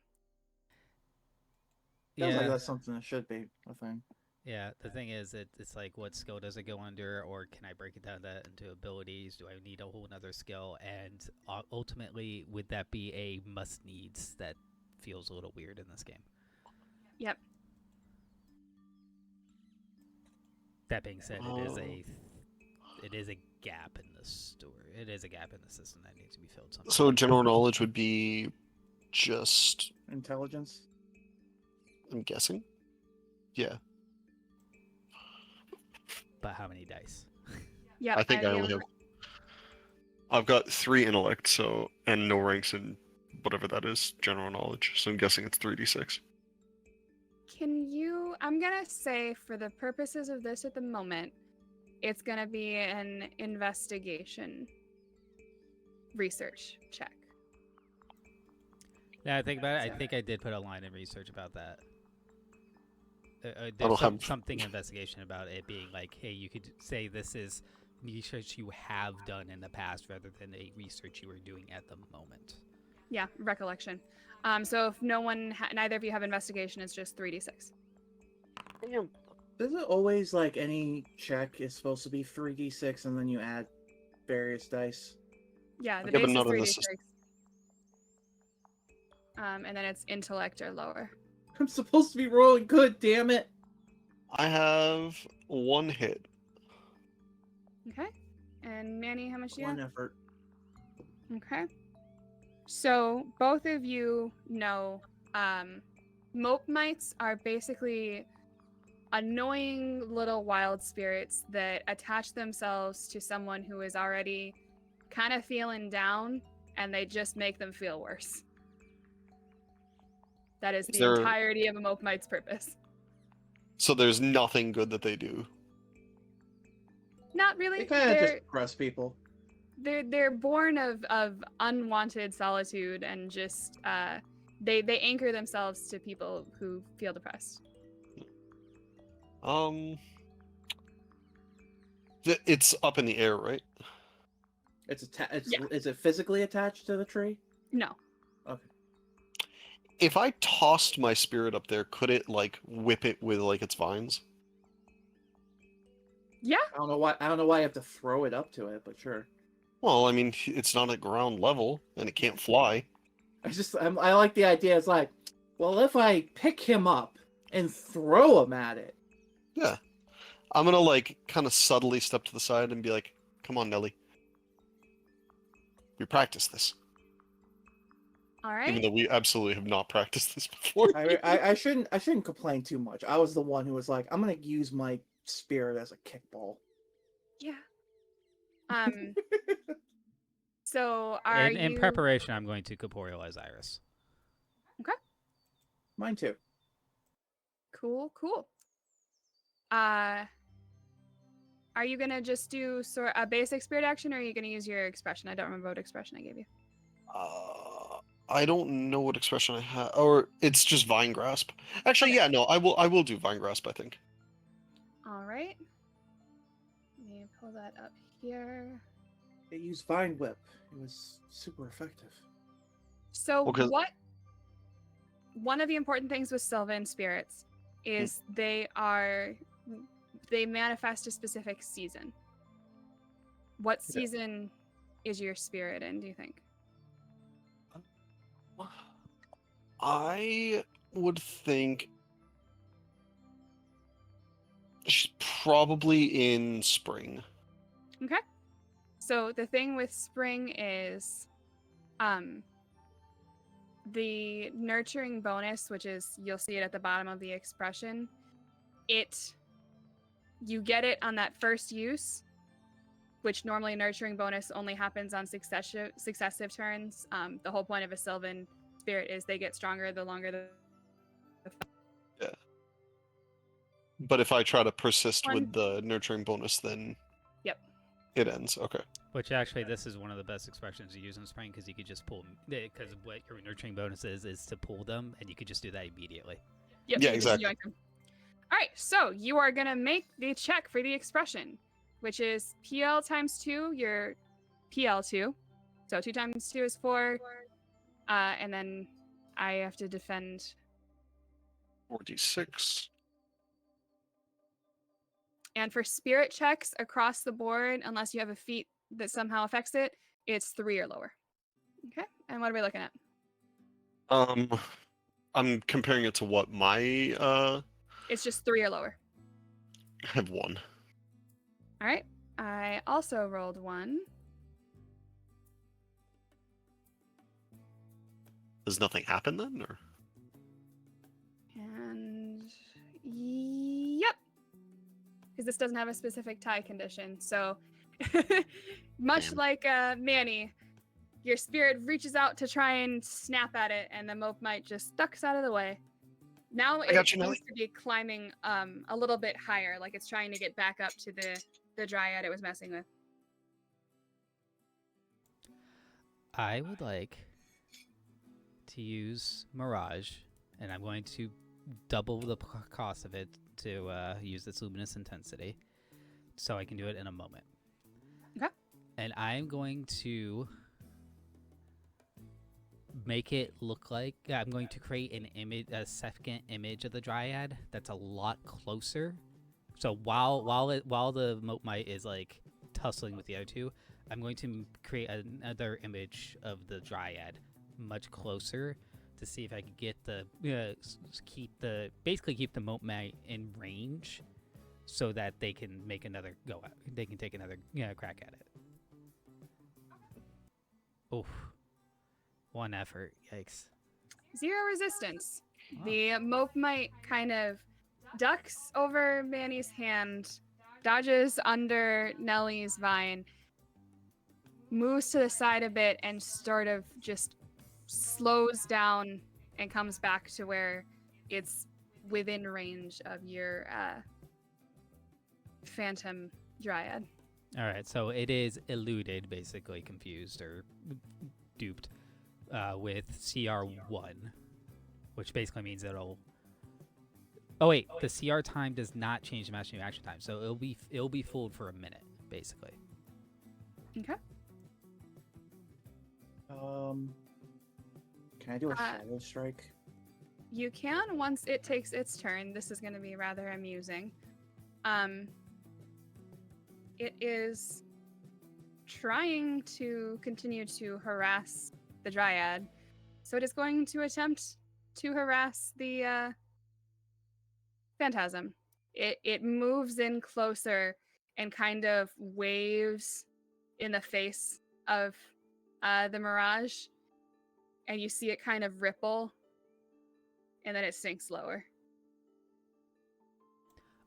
Sounds like Yeah. that's something that should be a thing. Yeah, the thing is, it's like, what skill does it go under, or can I break it down into abilities? Do I need a whole nother skill? And ultimately, would that be a must-needs that feels a little weird in this game? Yep. That being said, it is a gap in the story. It is a gap in the system that needs to be filled somehow. So general knowledge would be just, Intelligence? I'm guessing? Yeah. But how many dice? Yep. I think I am- only have... I've got 3 intellect, so, and no ranks in whatever that is, general knowledge. So I'm guessing it's 3d6. I'm gonna say for the purposes of this at the moment, it's gonna be an investigation research check. Yeah, I think about it. I So- think I did put a line in research about that. don't There's have- something investigation about it being like, hey, you could say this is research you have done in the past rather than a research you are doing at the moment. Yeah, recollection. So if neither of you have investigation, it's just 3d6. Is it always like any check is supposed to be 3d6 and then you add various dice? Yeah, the Yeah, but base is not in 3d6. this system. And then it's intellect or lower. I'm supposed to be rolling good, damn it! I have 1 hit. Okay. And Manny, how much do you have? One effort. Okay. So both of you know Mopemites are basically annoying little wild spirits that attach themselves to someone who is already kind of feeling down, and they just make them feel worse. That is the there- entirety of a Mopemite's purpose. So there's nothing good that they do. Not really. They kind of just oppress people. They're born of unwanted solitude and just they anchor themselves to people who feel depressed. It's up in the air, right? Yeah. Is it physically attached to the tree? No. Okay. If I tossed my spirit up there, could it like whip it with like its vines? Yeah. I don't know why you have to throw it up to it, but sure. Well, I mean, it's not at ground level and it can't fly. I like the idea. It's like, well, if I pick him up and throw him at it. Yeah. I'm gonna like kind of subtly step to the side and be like, "Come on, Nelly. We practiced this." All Even right. though we absolutely have not practiced this before. I shouldn't complain too much. I was the one who was like, I'm gonna use my spirit as a kickball. Yeah. So are In you preparation, I'm going to corporealize Iris. Mine too. cool? Are you gonna just do sort a basic spirit action, or are you gonna use your expression? I don't remember what expression I gave you. I don't know what expression I have, or it's just vine grasp. Actually, Okay. yeah, no, I will do vine grasp. I think. All right. Let me pull that up here. They used Vine Whip. It was super effective. So Well, 'cause- one of the important things with Sylvan spirits is they manifest a specific season. What season is your spirit in, do you think? I would think she's probably in spring. Okay. So the thing with spring is the nurturing bonus, which is you'll see it at the bottom of the expression, you get it on that first use, which normally nurturing bonus only happens on successive turns. The whole point of a Sylvan spirit is they get stronger the longer the Yeah. But if I try to persist One- with the nurturing bonus, then Yep. it ends. Okay. Which actually, this is one of the best expressions to use in spring because you could just pull. Because what your nurturing bonus is to pull them, and you could just do that immediately. Yep, Yeah, you just exactly. yoink them. All right, so you are gonna make the check for the expression, which is PL times 2, your PL2. So 2 times 2 is 4, and then I have to defend. 4d6. And for spirit checks across the board, unless you have a feat that somehow affects it, it's 3 or lower. Okay, and what are we looking at? I'm comparing it to what my It's just 3 or lower. I have 1. All right, I also rolled 1. Does nothing happen then, or? And yep, because this doesn't have a specific tie condition. So much Damn. like Manny, your spirit reaches out to try and snap at it, and the mope might just ducks out of the way. Now it got you, Nelly. seems to be climbing a little bit higher, like it's trying to get back up to the Dryad it was messing with. I would like to use Mirage, and I'm going to double the cost of it to use its luminous intensity, so I can do it in a moment. Okay. And I'm going to make it look like I'm going to create an image, a second image of the Dryad that's a lot closer. So while the mote mite is like tussling with the other two, I'm going to create another image of the Dryad much closer to see if I can get keep the mote mite in range, so that they can make another go at. They can take another crack at it. Oof. One effort. Yikes. 0 resistance. Wow. The mope mite kind of ducks over Manny's hand, dodges under Nellie's vine, moves to the side a bit, and sort of just slows down and comes back to where it's within range of your phantom Dryad. All right, so it is eluded, basically confused or duped with CR1, which basically means it'll. Oh wait, the CR time does not change the master new action time, so it'll be fooled for a minute, basically. Okay. Can I do a Uh, shadow strike? You can once it takes its turn. This is going to be rather amusing. It is trying to continue to harass the Dryad, so it is going to attempt to harass the Phantasm. It moves in closer and kind of waves in the face of the Mirage, and you see it kind of ripple, and then it sinks lower.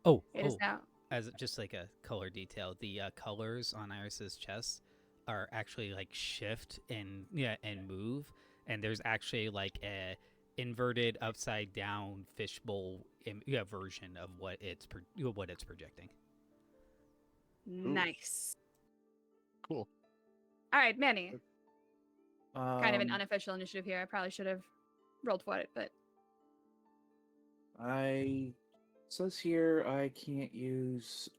It is now. As just like a color detail, the colors on Iris's chest are actually like shift and move, and there's actually like a inverted upside down fishbowl version of what it's projecting. Nice. Cool. All right, Manny. Kind of an Um, unofficial initiative here. I probably should have rolled for it, but it says here I can't use.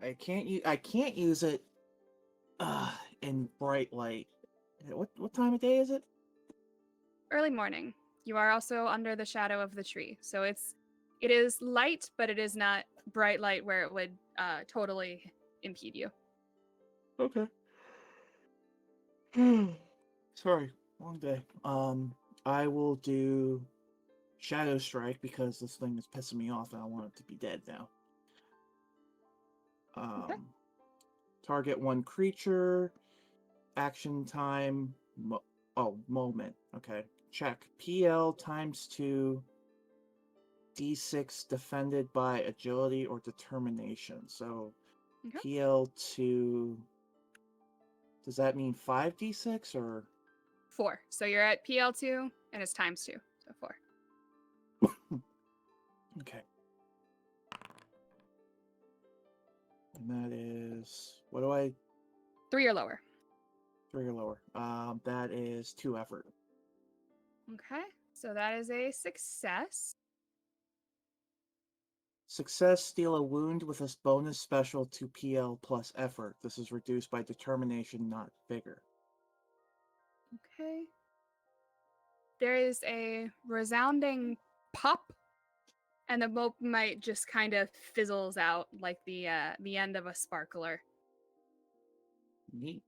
I can't use it. In bright light. What time of day is it? early morning. You are also under the shadow of the tree, so it is light, but it is not bright light where it would totally impede you. Okay. Sorry, long day. I will do Shadow Strike because this thing is pissing me off and I want it to be dead now. Okay. Target one creature. Action time. Moment. Okay. Check. PL times 2. D6 defended by agility or determination. So Okay. PL2. Does that mean 5d6 or 4. So you're at PL2 and it's times 2. So 4. okay? And that is 3 or lower. 3 or lower. That is 2 effort. Okay. So that is a success. Success, deal a wound with a bonus special to PL plus effort. This is reduced by determination, not vigor. Okay. There is a resounding pop, and the mope might just kind of fizzles out like the end of a sparkler. Neat.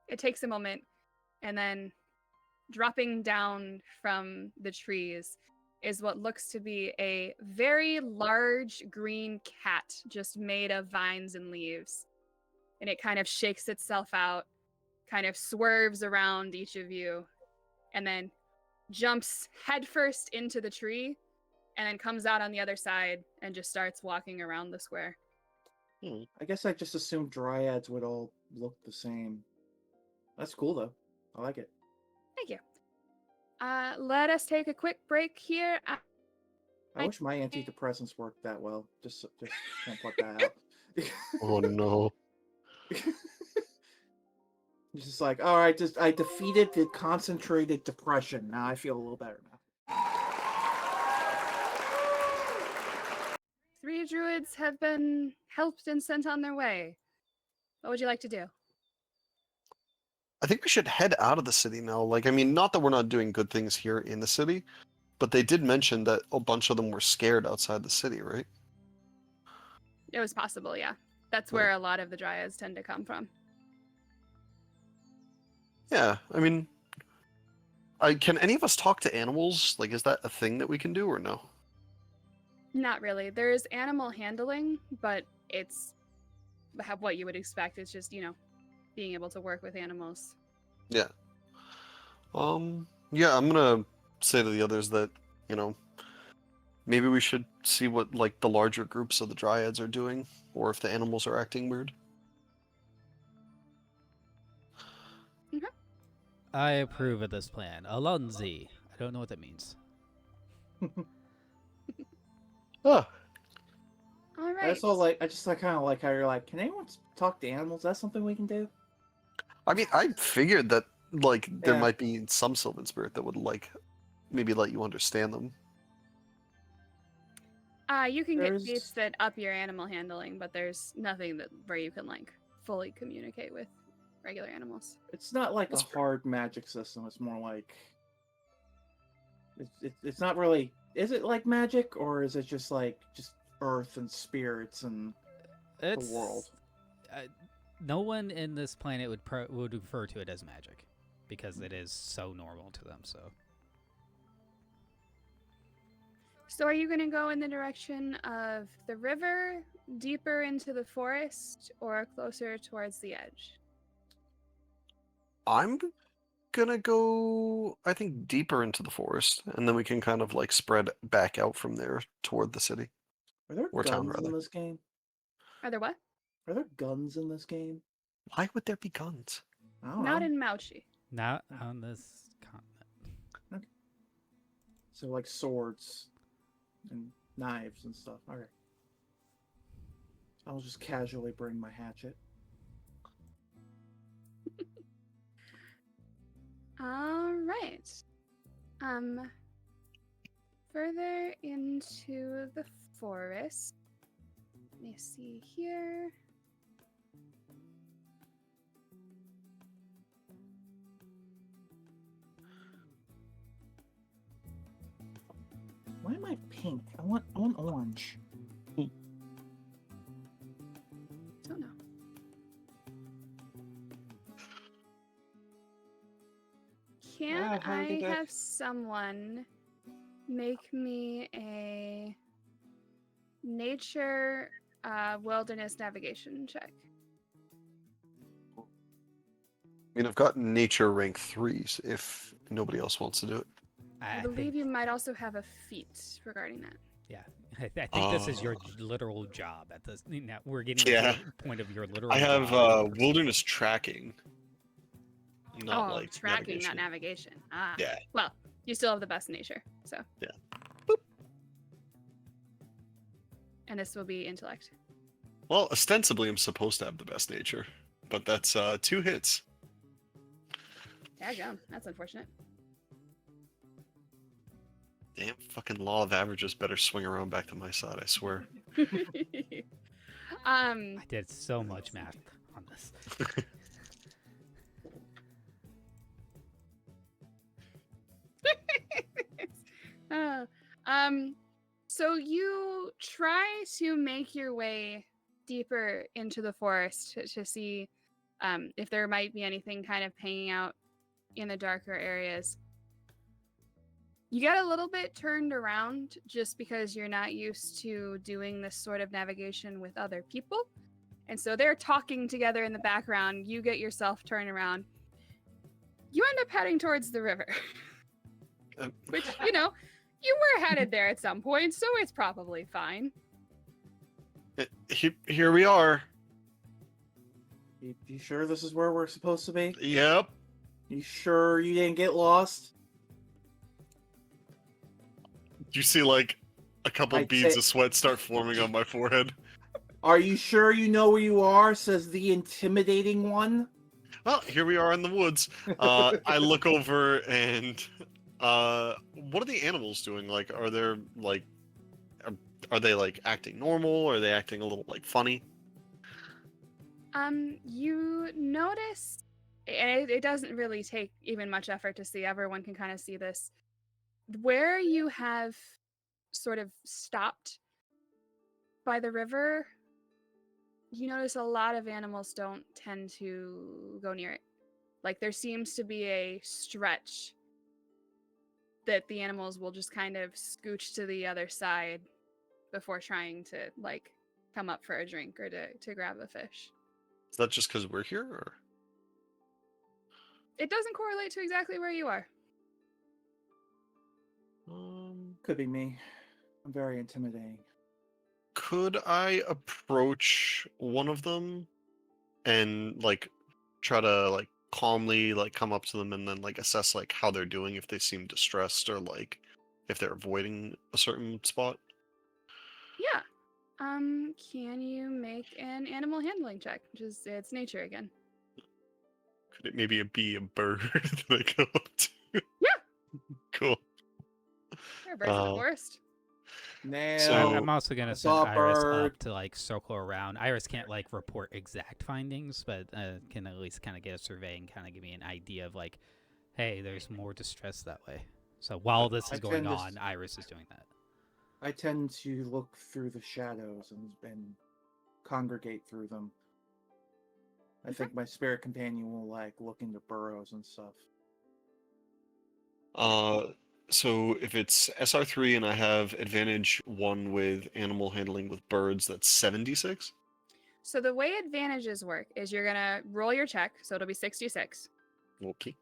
It takes a moment, and then dropping down from the trees is what looks to be a very large green cat just made of vines and leaves. And it kind of shakes itself out, kind of swerves around each of you, and then jumps headfirst into the tree, and then comes out on the other side and just starts walking around the square. I guess I just assumed dryads would all look the same. That's cool though. I like it. Thank you. Let us take a quick break here. I wish my antidepressants worked that well. Just can't put that out. Oh no. It's just like, all right, I defeated the concentrated depression. Now I feel a little better now. 3 druids have been helped and sent on their way. What would you like to do? I think we should head out of the city now. Like, I mean, not that we're not doing good things here in the city, but they did mention that a bunch of them were scared outside the city, right? It was possible, yeah. That's where a lot of the dryads tend to come from. Yeah, I mean, can any of us talk to animals? Like, is that a thing that we can do or no? Not really. There's animal handling, but it's what you would expect. It's just, being able to work with animals. Yeah. Yeah, I'm gonna say to the others that, maybe we should see what, like, the larger groups of the dryads are doing, or if the animals are acting weird. Okay. I approve of this plan. Alonzi. I don't know what that means. Ah, All right. I just kind of like how you're like, can anyone talk to animals? That's something we can do. I mean, I figured that, like, there Yeah. might be some Sylvan spirit that would, like, maybe let you understand them. You can get There's- feats that up your animal handling, but there's nothing that where you can like fully communicate with regular animals. It's not like That's a fair. hard magic system. It's more like it's not really. Is it like magic, or is it just like earth and spirits and It's, the world? No one in this planet would refer to it as magic, because it is so normal to them. So are you going to go in the direction of the river, deeper into the forest, or closer towards the edge? I'm gonna go, I think, deeper into the forest, and then we can kind of like spread back out from there toward the city. Are there Or town, guns in rather. this game? Are there what? Are there guns in this game? Why would there be guns? I don't Not know. in Mauchi. Not on this continent. So like swords and knives and stuff. All right. I'll just casually bring my hatchet. All right. Further into the forest. Let me see here. Why am I pink? I want orange. Don't know. Can how I did I- have someone make me a nature wilderness navigation check? I mean, I've got nature rank 3s if nobody else wants to do it. I I believe think, you might also have a feat regarding that. yeah, I think this is your literal job at this. Now we're getting Yeah. to the point of your literal. I have job. wilderness tracking. Not oh, like tracking, navigation. not navigation. Ah. Yeah. Well, you still have the best nature, so. Yeah. Boop. And this will be intellect. Well, ostensibly I'm supposed to have the best nature, but that's 2 hits. Daggum, that's unfortunate. Damn fucking law of averages better swing around back to my side, I swear. um, I did so much math on this. uh, so you try to make your way deeper into the forest to see if there might be anything kind of hanging out in the darker areas. You get a little bit turned around just because you're not used to doing this sort of navigation with other people. And so they're talking together in the background. You get yourself turned around. You end up heading towards the river. Which, you know, you were headed there at some point, so it's probably fine. Here we are. You sure this is where we're supposed to be? Yep. You sure you didn't get lost? You see like a couple I'd beads say- of sweat start forming on my forehead. Are you sure you know where you are? Says the intimidating one. Well, here we are in the woods. I look over and what are the animals doing? Like, are they like acting normal? Are they acting a little like funny? You notice, and it doesn't really take even much effort to see. Everyone can kind of see this. Where you have sort of stopped by the river, you notice a lot of animals don't tend to go near it. Like there seems to be a stretch that the animals will just kind of scooch to the other side before trying to like come up for a drink or to grab a fish. Is that just because we're here, or? It doesn't correlate to exactly where you are. Could be me. I'm very intimidating. Could I approach one of them and like try to like calmly like come up to them and then like assess like how they're doing, if they seem distressed or like if they're avoiding a certain spot? Yeah. Can you make an animal handling check? Which is it's nature again. Could it maybe be a bird that I go up to? Yeah. Cool. There are birds in the Uh, forest. Nail. So- I'm also gonna I send saw a Iris bird. up to like circle around. Iris can't like report exact findings, but can at least kind of get a survey and kind of give me an idea of like, hey, there's more distress that way. So while this I is going tend to on, Iris is doing that. I tend to look through the shadows and congregate through them. I think my spirit companion will like look into burrows and stuff. So if it's SR3 and I have advantage 1 with animal handling with birds, that's 76. So the way advantages work is you're gonna roll your check, so it'll be 66. Okay.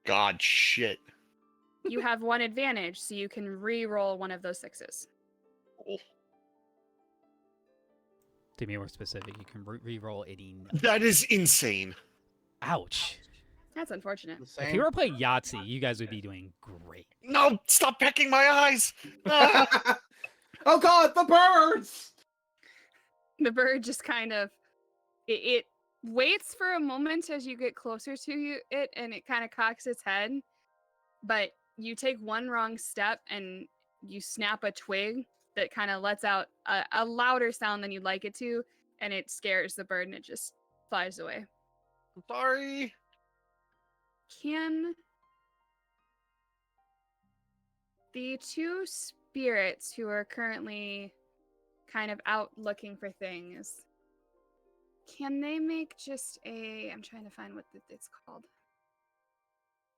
God shit. You have one advantage, so you can re-roll one of those sixes. Oh, To be more specific, you can re-roll any. that is insane. Ouch! That's unfortunate. The If you were playing Yahtzee, you guys would be doing great. No, stop pecking my eyes. Ah! Oh god, the birds! The bird just kind of it waits for a moment as you get closer to it, and it kind of cocks its head. But you take one wrong step and you snap a twig that kind of lets out a louder sound than you'd like it to, and it scares the bird and it just flies away. I'm sorry. Can the two spirits who are currently kind of out looking for things, can they make just a, I'm trying to find what it's called.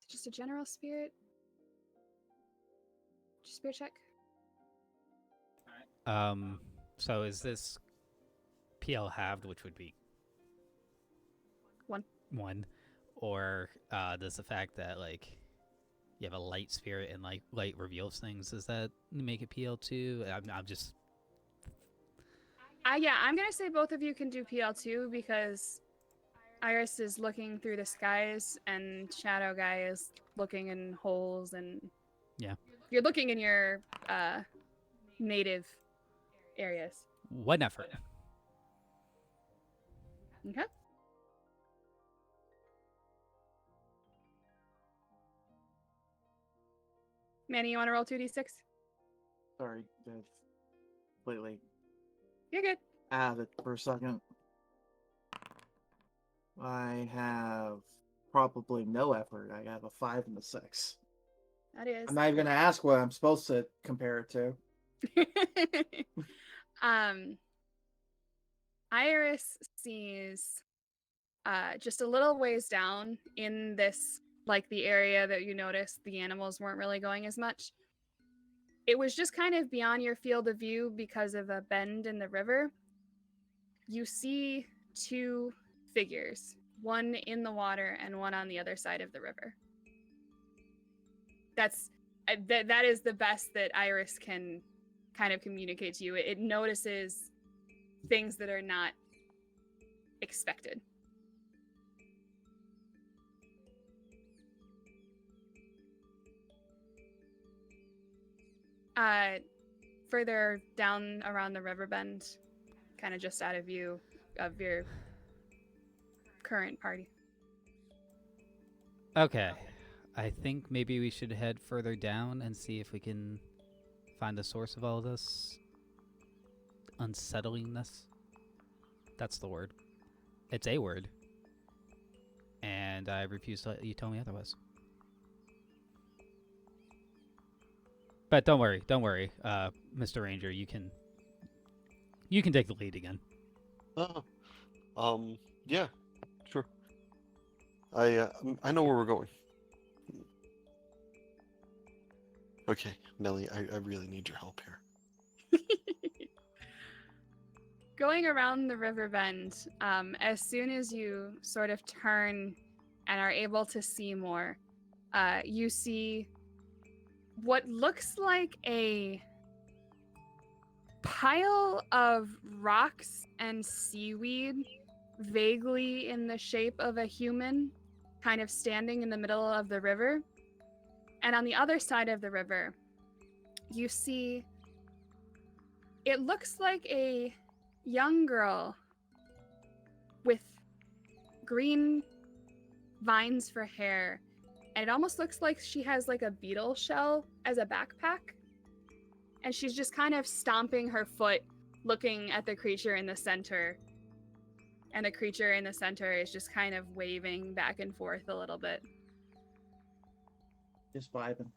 Just a general spirit? Just spirit check? So is this PL halved, which would be one, or does the fact that like you have a light spirit and like light reveals things, does that make it PL2? I'm just Yeah, I'm gonna say both of you can do PL2 because Iris is looking through the skies and Shadow Guy is looking in holes, and Yeah. you're looking in your native areas. one effort. Okay. Manny, you want to roll 2d6? Sorry, completely You're good. out of it for a second. I have probably no effort. I have a 5 and a 6. That is. I'm not even gonna ask what I'm supposed to compare it to. Iris sees just a little ways down in this, like the area that you noticed the animals weren't really going as much. It was just kind of beyond your field of view because of a bend in the river. You see two figures, one in the water and one on the other side of the river. That is the best that Iris can kind of communicate to you. It notices things that are not expected. Further down around the river bend, kind of just out of view of your current party. Okay, I think maybe we should head further down and see if we can find the source of all this unsettlingness. That's the word. It's a word. And I refuse to let you tell me otherwise. But don't worry, Mr. Ranger, you can take the lead again. Yeah, sure. I know where we're going. Okay, Nelly, I really need your help here. Going around the river bend, as soon as you sort of turn and are able to see more, you see what looks like a pile of rocks and seaweed, vaguely in the shape of a human, kind of standing in the middle of the river. And on the other side of the river, you see, it looks like a young girl with green vines for hair, and it almost looks like she has like a beetle shell as a backpack, and she's just kind of stomping her foot, looking at the creature in the center. And the creature in the center is just kind of waving back and forth a little bit. Just vibing.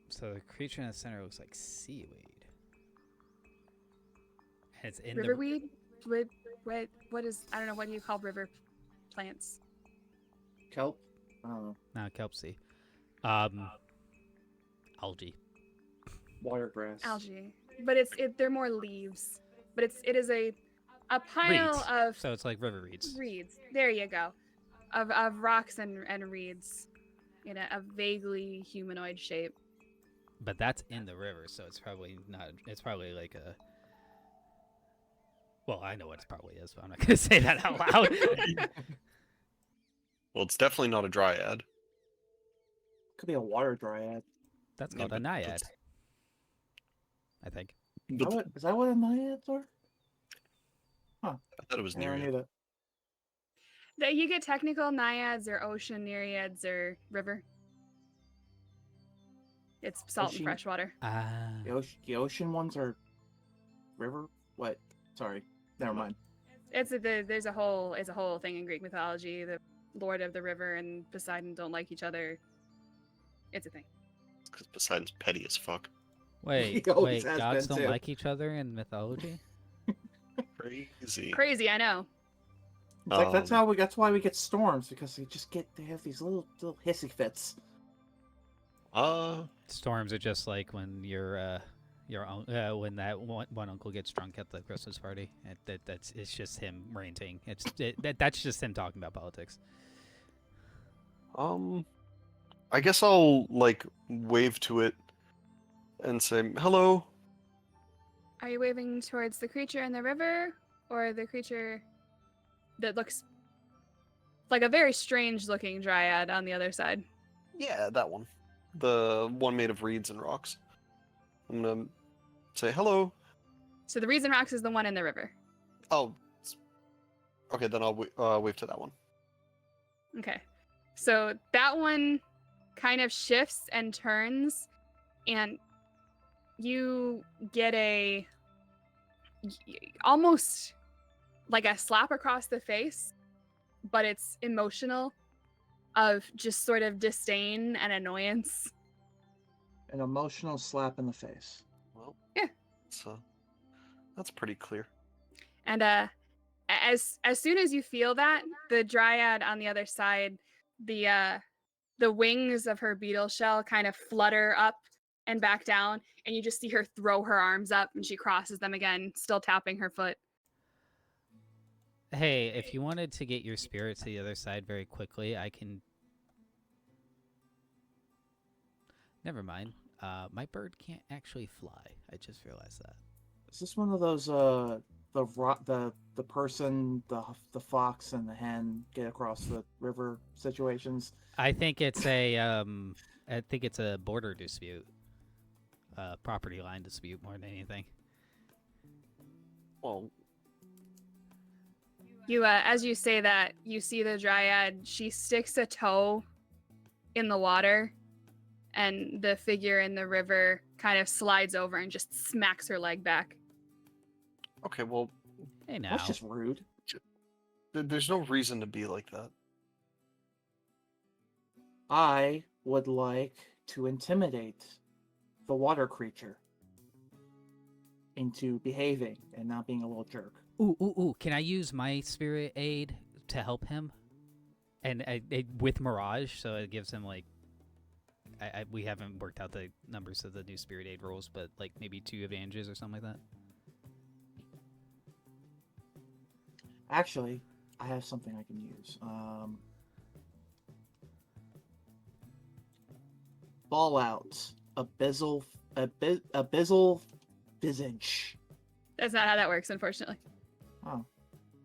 So the creature in the center looks like seaweed. And it's in Riverweed? What is, I don't know, what do you call river plants? Kelp? I don't know. No, kelpsy. Algae. Watergrass. Algae. But they're more leaves. But it is a pile Reeds. of So it's like river reeds. reeds. There you go. Of rocks and reeds in a vaguely humanoid shape. But that's in the river, so it's probably not. It's probably like a. Well, I know what it probably is, but I'm not going to say that out loud. Well, it's definitely not a dryad. Could be a water dryad. That's No, called a but naiad, that's- I think. Is that what a naiads are? I thought it was I never knew near. that. You get technical naiads or ocean nereids or river. It's salt Ocean- and fresh water. The ocean ones are river? What? Sorry. Never mind. There's a whole thing in Greek mythology. The Lord of the River and Poseidon don't like each other. It's a thing. Because Poseidon's petty as fuck. Wait, He always wait, has gods been, don't too. like each other in mythology? Crazy. Crazy, I know. It's like that's why we get storms, because they have these little hissy fits. Storms are just like when when that one uncle gets drunk at the Christmas party. It's just him ranting. That's just him talking about politics. I guess I'll like wave to it and say hello. Are you waving towards the creature in the river or the creature that looks like a very strange looking dryad on the other side? Yeah, that one. The one made of reeds and rocks. I'm gonna say hello. So the reason rocks is the one in the river. Oh, okay. Then I'll wave to that one. Okay. So that one kind of shifts and turns, and you get almost like a slap across the face, but it's emotional, of just sort of disdain and annoyance. An emotional slap in the face. Well, Yeah. So that's pretty clear. And as soon as you feel that, the dryad on the other side, the wings of her beetle shell kind of flutter up and back down, and you just see her throw her arms up, and she crosses them again, still tapping her foot. Hey, if you wanted to get your spirit to the other side very quickly, I can. Never mind. My bird can't actually fly. I just realized that. Is this one of those the person, the fox and the hen get across the river situations? I think it's a border dispute, property line dispute more than anything. Well, You, as you say that, you see the dryad. She sticks a toe in the water, and the figure in the river kind of slides over and just smacks her leg back. okay. Well, Hey now. That's just rude. there's no reason to be like that. I would like to intimidate the water creature into behaving and not being a little jerk. Ooh! Can I use my spirit aid to help him? And with Mirage, so it gives him like. We haven't worked out the numbers of the new spirit aid rules, but like maybe 2 advantages or something like that. Actually, I have something I can use. Fallout. Abyssal visage. That's not how that works, unfortunately. Oh.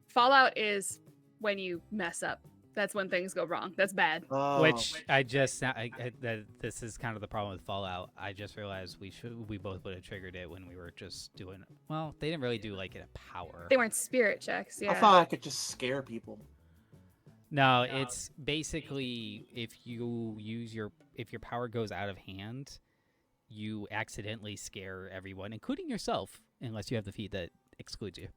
Fallout is when you mess up. That's when things go wrong. That's bad. Oh. Which this is kind of the problem with Fallout. I just realized we both would have triggered it when we were just doing. Well, they didn't really do like a power. They weren't spirit checks. Yeah. I thought I could just scare people. No, it's basically if your power goes out of hand, you accidentally scare everyone, including yourself, unless you have the feat that excludes you.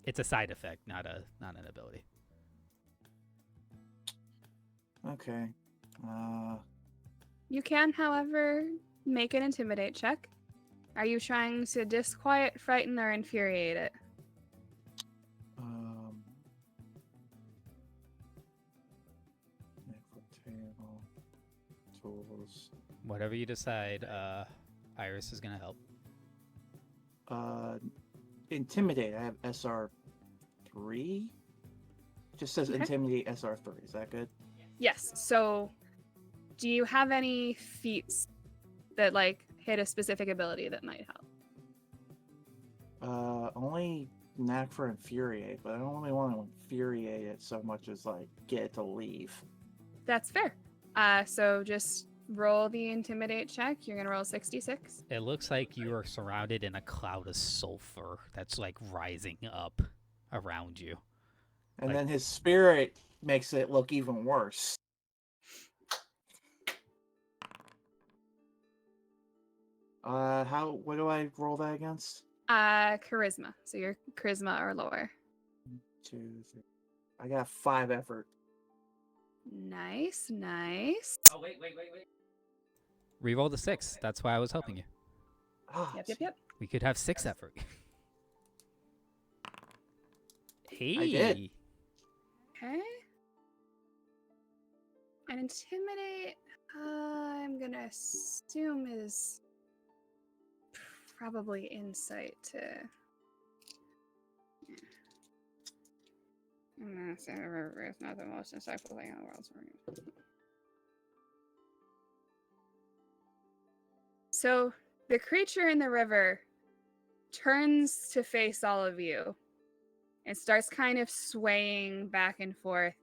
It's a side effect, not an ability. Okay. You can, however, make an intimidate check. Are you trying to disquiet, frighten, or infuriate it? Table, tools. Whatever you decide, Iris is gonna help. Intimidate. I have SR3. Just says Okay. intimidate SR3. Is that good? Yes. So, do you have any feats that like hit a specific ability that might help? Only knack for infuriate, but I don't really want to infuriate it so much as like get it to leave. That's fair. So just roll the intimidate check. You're gonna roll 66. It looks like you are surrounded in a cloud of sulfur that's like rising up around you. And Like- then his spirit makes it look even worse. What do I roll that against? Charisma. So your charisma or lower. 2, 3. I got 5 effort. Nice. Oh, wait. Reroll the 6. That's why I was helping you. Ah, Yep. We could have 6 effort. Hey. I did. Okay. And intimidate, I'm gonna assume is probably insight to. Yeah. I'm gonna say the river is not the most insightful thing in the world. So the creature in the river turns to face all of you and starts kind of swaying back and forth.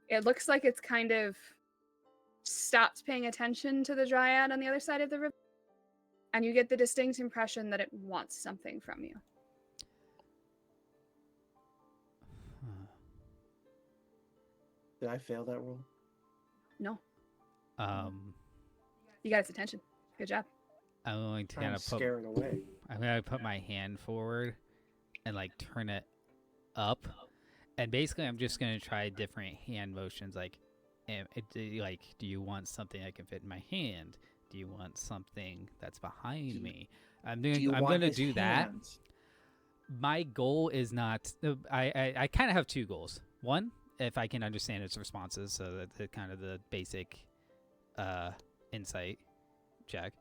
It looks like it's kind of stopped paying attention to the Dryad on the other side of the river. And you get the distinct impression that it wants something from you. Did I fail that roll? No, You you got its attention. Good job. I'm going to Trying kind to of put. scare it away. I'm gonna put my hand forward and like turn it up, and basically I'm just gonna try different hand motions. Like, do you want something that can fit in my hand? Do you want something that's behind me? I'm gonna do that. My goal is not. I kind of have 2 goals. One, if I can understand its responses, so that the kind of the basic insight check.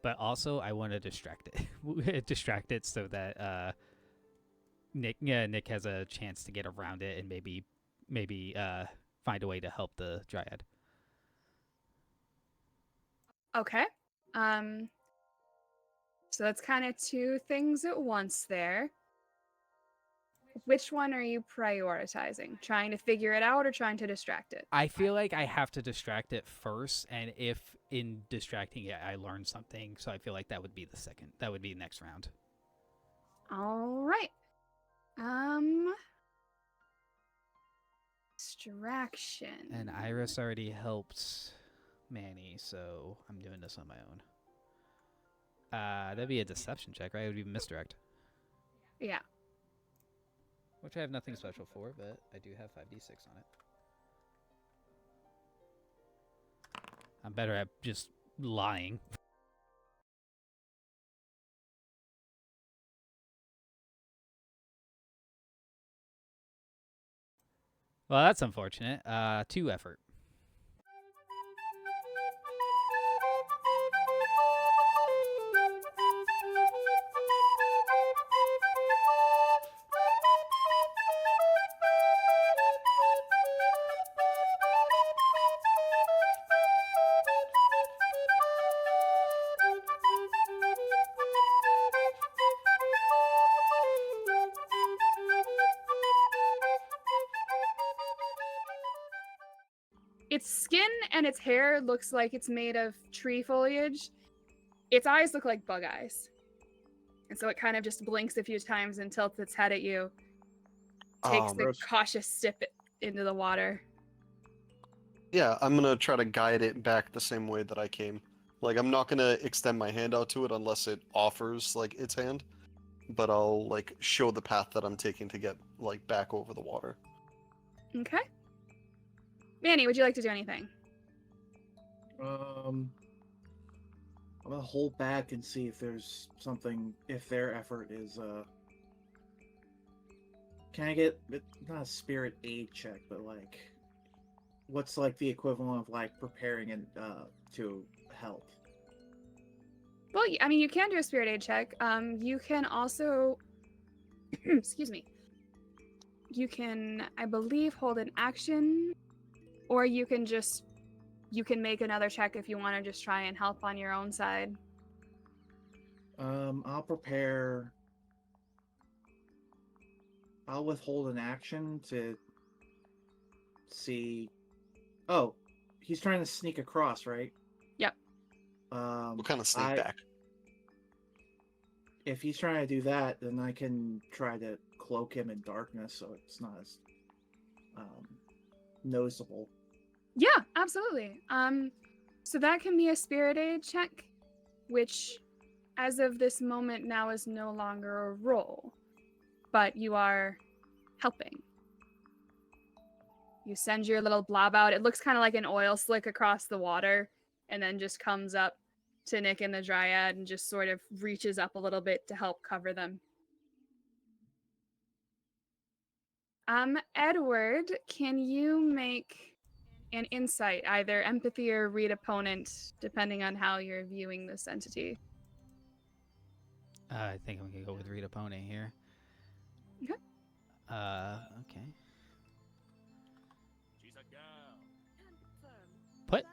But also, I want to distract it. Distract it so that Nick has a chance to get around it and maybe find a way to help the Dryad. Okay. So that's kind of 2 things at once there. Which one are you prioritizing? Trying to figure it out or trying to distract it? I feel like I have to distract it first, and if in distracting it I learn something, so I feel like that would be the second. That would be next round. All right. Distraction. And Iris already helped Manny, so I'm doing this on my own. That'd be a deception check, right? It would be misdirect. Yeah. Which I have nothing special for, but I do have 5d6 on it. I'm better at just lying. Well, that's unfortunate. 2 effort. Its skin and its hair looks like it's made of tree foliage. Its eyes look like bug eyes. And so it kind of just blinks a few times and tilts its head at you. Takes Oh, the gross. cautious step into the water. Yeah, I'm gonna try to guide it back the same way that I came. Like, I'm not gonna extend my hand out to it unless it offers, like, its hand. But I'll, like, show the path that I'm taking to get, like, back over the water. Okay. Manny, would you like to do anything? I'm gonna hold back and see if there's something, if their effort is, can I get, not a spirit aid check, but, like, what's, like, the equivalent of, like, preparing and, to help? Well, I mean, you can do a spirit aid check. You can also, excuse me. You can, I believe, hold an action, or you can make another check if you want to just try and help on your own side. I'll prepare. I'll withhold an action to see. Oh, he's trying to sneak across, right? Yep. We'll kind of sneak back. If he's trying to do that, then I can try to cloak him in darkness so it's not as noticeable. Yeah, absolutely. So that can be a spirit aid check, which, as of this moment now, is no longer a roll, but you are helping. You send your little blob out. It looks kind of like an oil slick across the water, and then just comes up to Nick and the Dryad and just sort of reaches up a little bit to help cover them. Edward, can you make an insight, either empathy or read opponent, depending on how you're viewing this entity? I think I'm gonna go with read opponent here. Okay. Okay. She's a girl. What?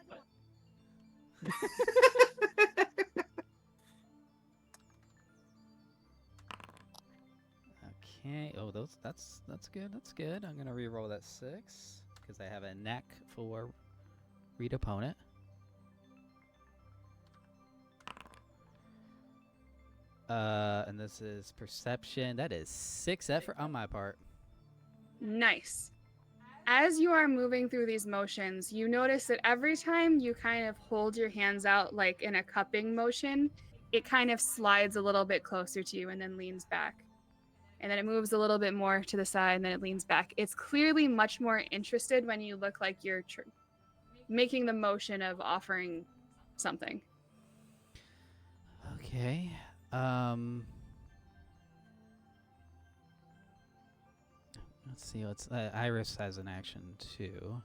Okay. Oh, that's good. That's good. I'm gonna re-roll that 6 because I have a knack for read opponent. And this is perception. That is 6 effort on my part. Nice. As you are moving through these motions, you notice that every time you kind of hold your hands out like in a cupping motion, it kind of slides a little bit closer to you and then leans back. And then it moves a little bit more to the side and then it leans back. It's clearly much more interested when you look like you're making the motion of offering something. Okay. Let's see. Iris has an action too.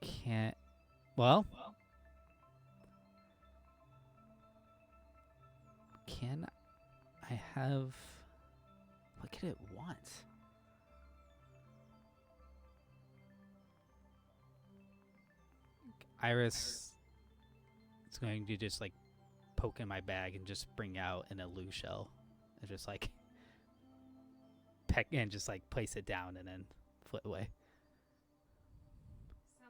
Can't. Well. Can I have? What could it want? Iris is going to just like poke in my bag and just bring out an Elu shell and just like peck and just like place it down and then flit away.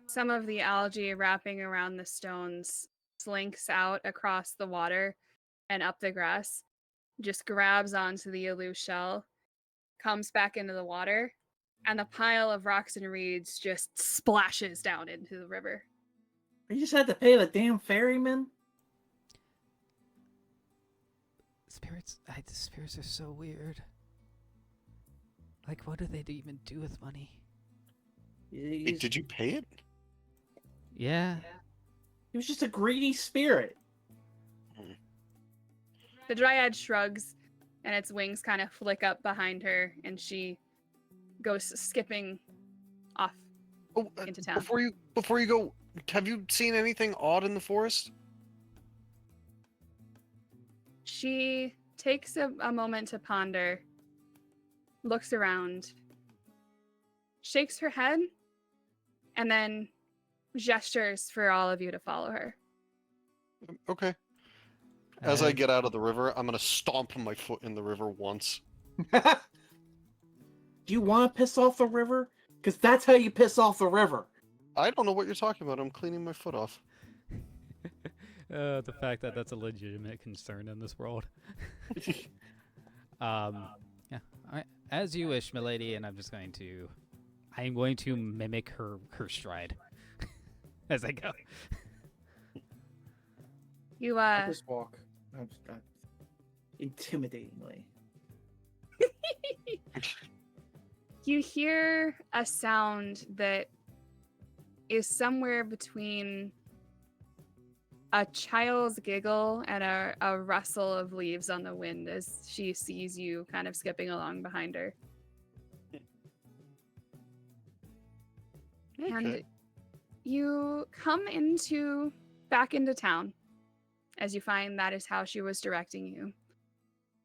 Some of the algae wrapping around the stones slinks out across the water and up the grass, just grabs onto the Elu shell, comes back into the water, and the pile of rocks and reeds just splashes down into the river. You just had to pay the damn ferryman? The spirits are so weird. Like, what do they even do with money? Wait, did you pay it? Yeah. He was just a greedy spirit. The Dryad shrugs, and its wings kind of flick up behind her, and she goes skipping off into town. Before you go, have you seen anything odd in the forest? She takes a moment to ponder, looks around, shakes her head, and then gestures for all of you to follow her. Okay. As I get out of the river, I'm gonna stomp my foot in the river once. Do you want to piss off the river? Because that's how you piss off the river. I don't know what you're talking about. I'm cleaning my foot off. The fact that that's a legitimate concern in this world. Yeah. All right. As you wish, milady, and I'm going to mimic her stride as I go. You I just walk intimidatingly. you hear a sound that is somewhere between a child's giggle and a rustle of leaves on the wind as she sees you kind of skipping along behind her. And Okay. you come back into town as you find that is how she was directing you.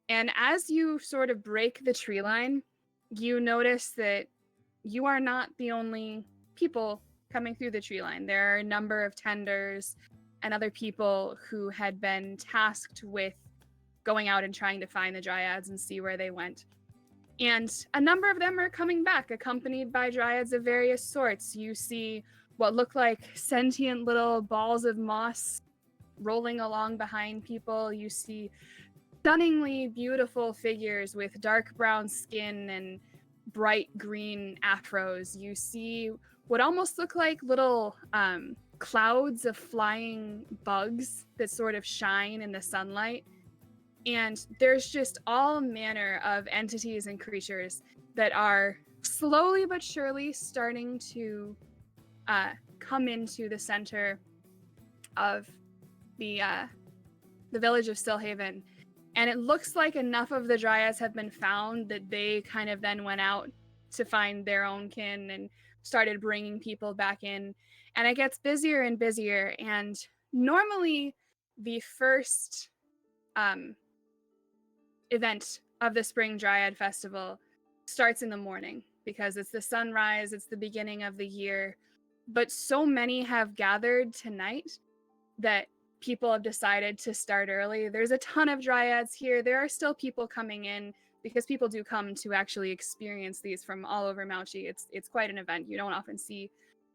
And as you sort of break the tree line, you notice that you are not the only people coming through the tree line. There are a number of tenders and other people who had been tasked with going out and trying to find the Dryads and see where they went. And a number of them are coming back, accompanied by Dryads of various sorts. You see what look like sentient little balls of moss rolling along behind people. You see stunningly beautiful figures with dark brown skin and bright green afros. You see what almost look like little clouds of flying bugs that sort of shine in the sunlight. And there's just all manner of entities and creatures that are slowly but surely starting to come into the center of the village of Sylhaven. And it looks like enough of the Dryads have been found that they kind of then went out to find their own kin and started bringing people back in. And it gets busier and busier. And normally the first event of the Spring Dryad Festival starts in the morning because it's the sunrise, it's the beginning of the year. But so many have gathered tonight that people have decided to start early. There's a ton of Dryads here. There are still people coming in because people do come to actually experience these from all over Mauchi. It's quite an event. You don't often see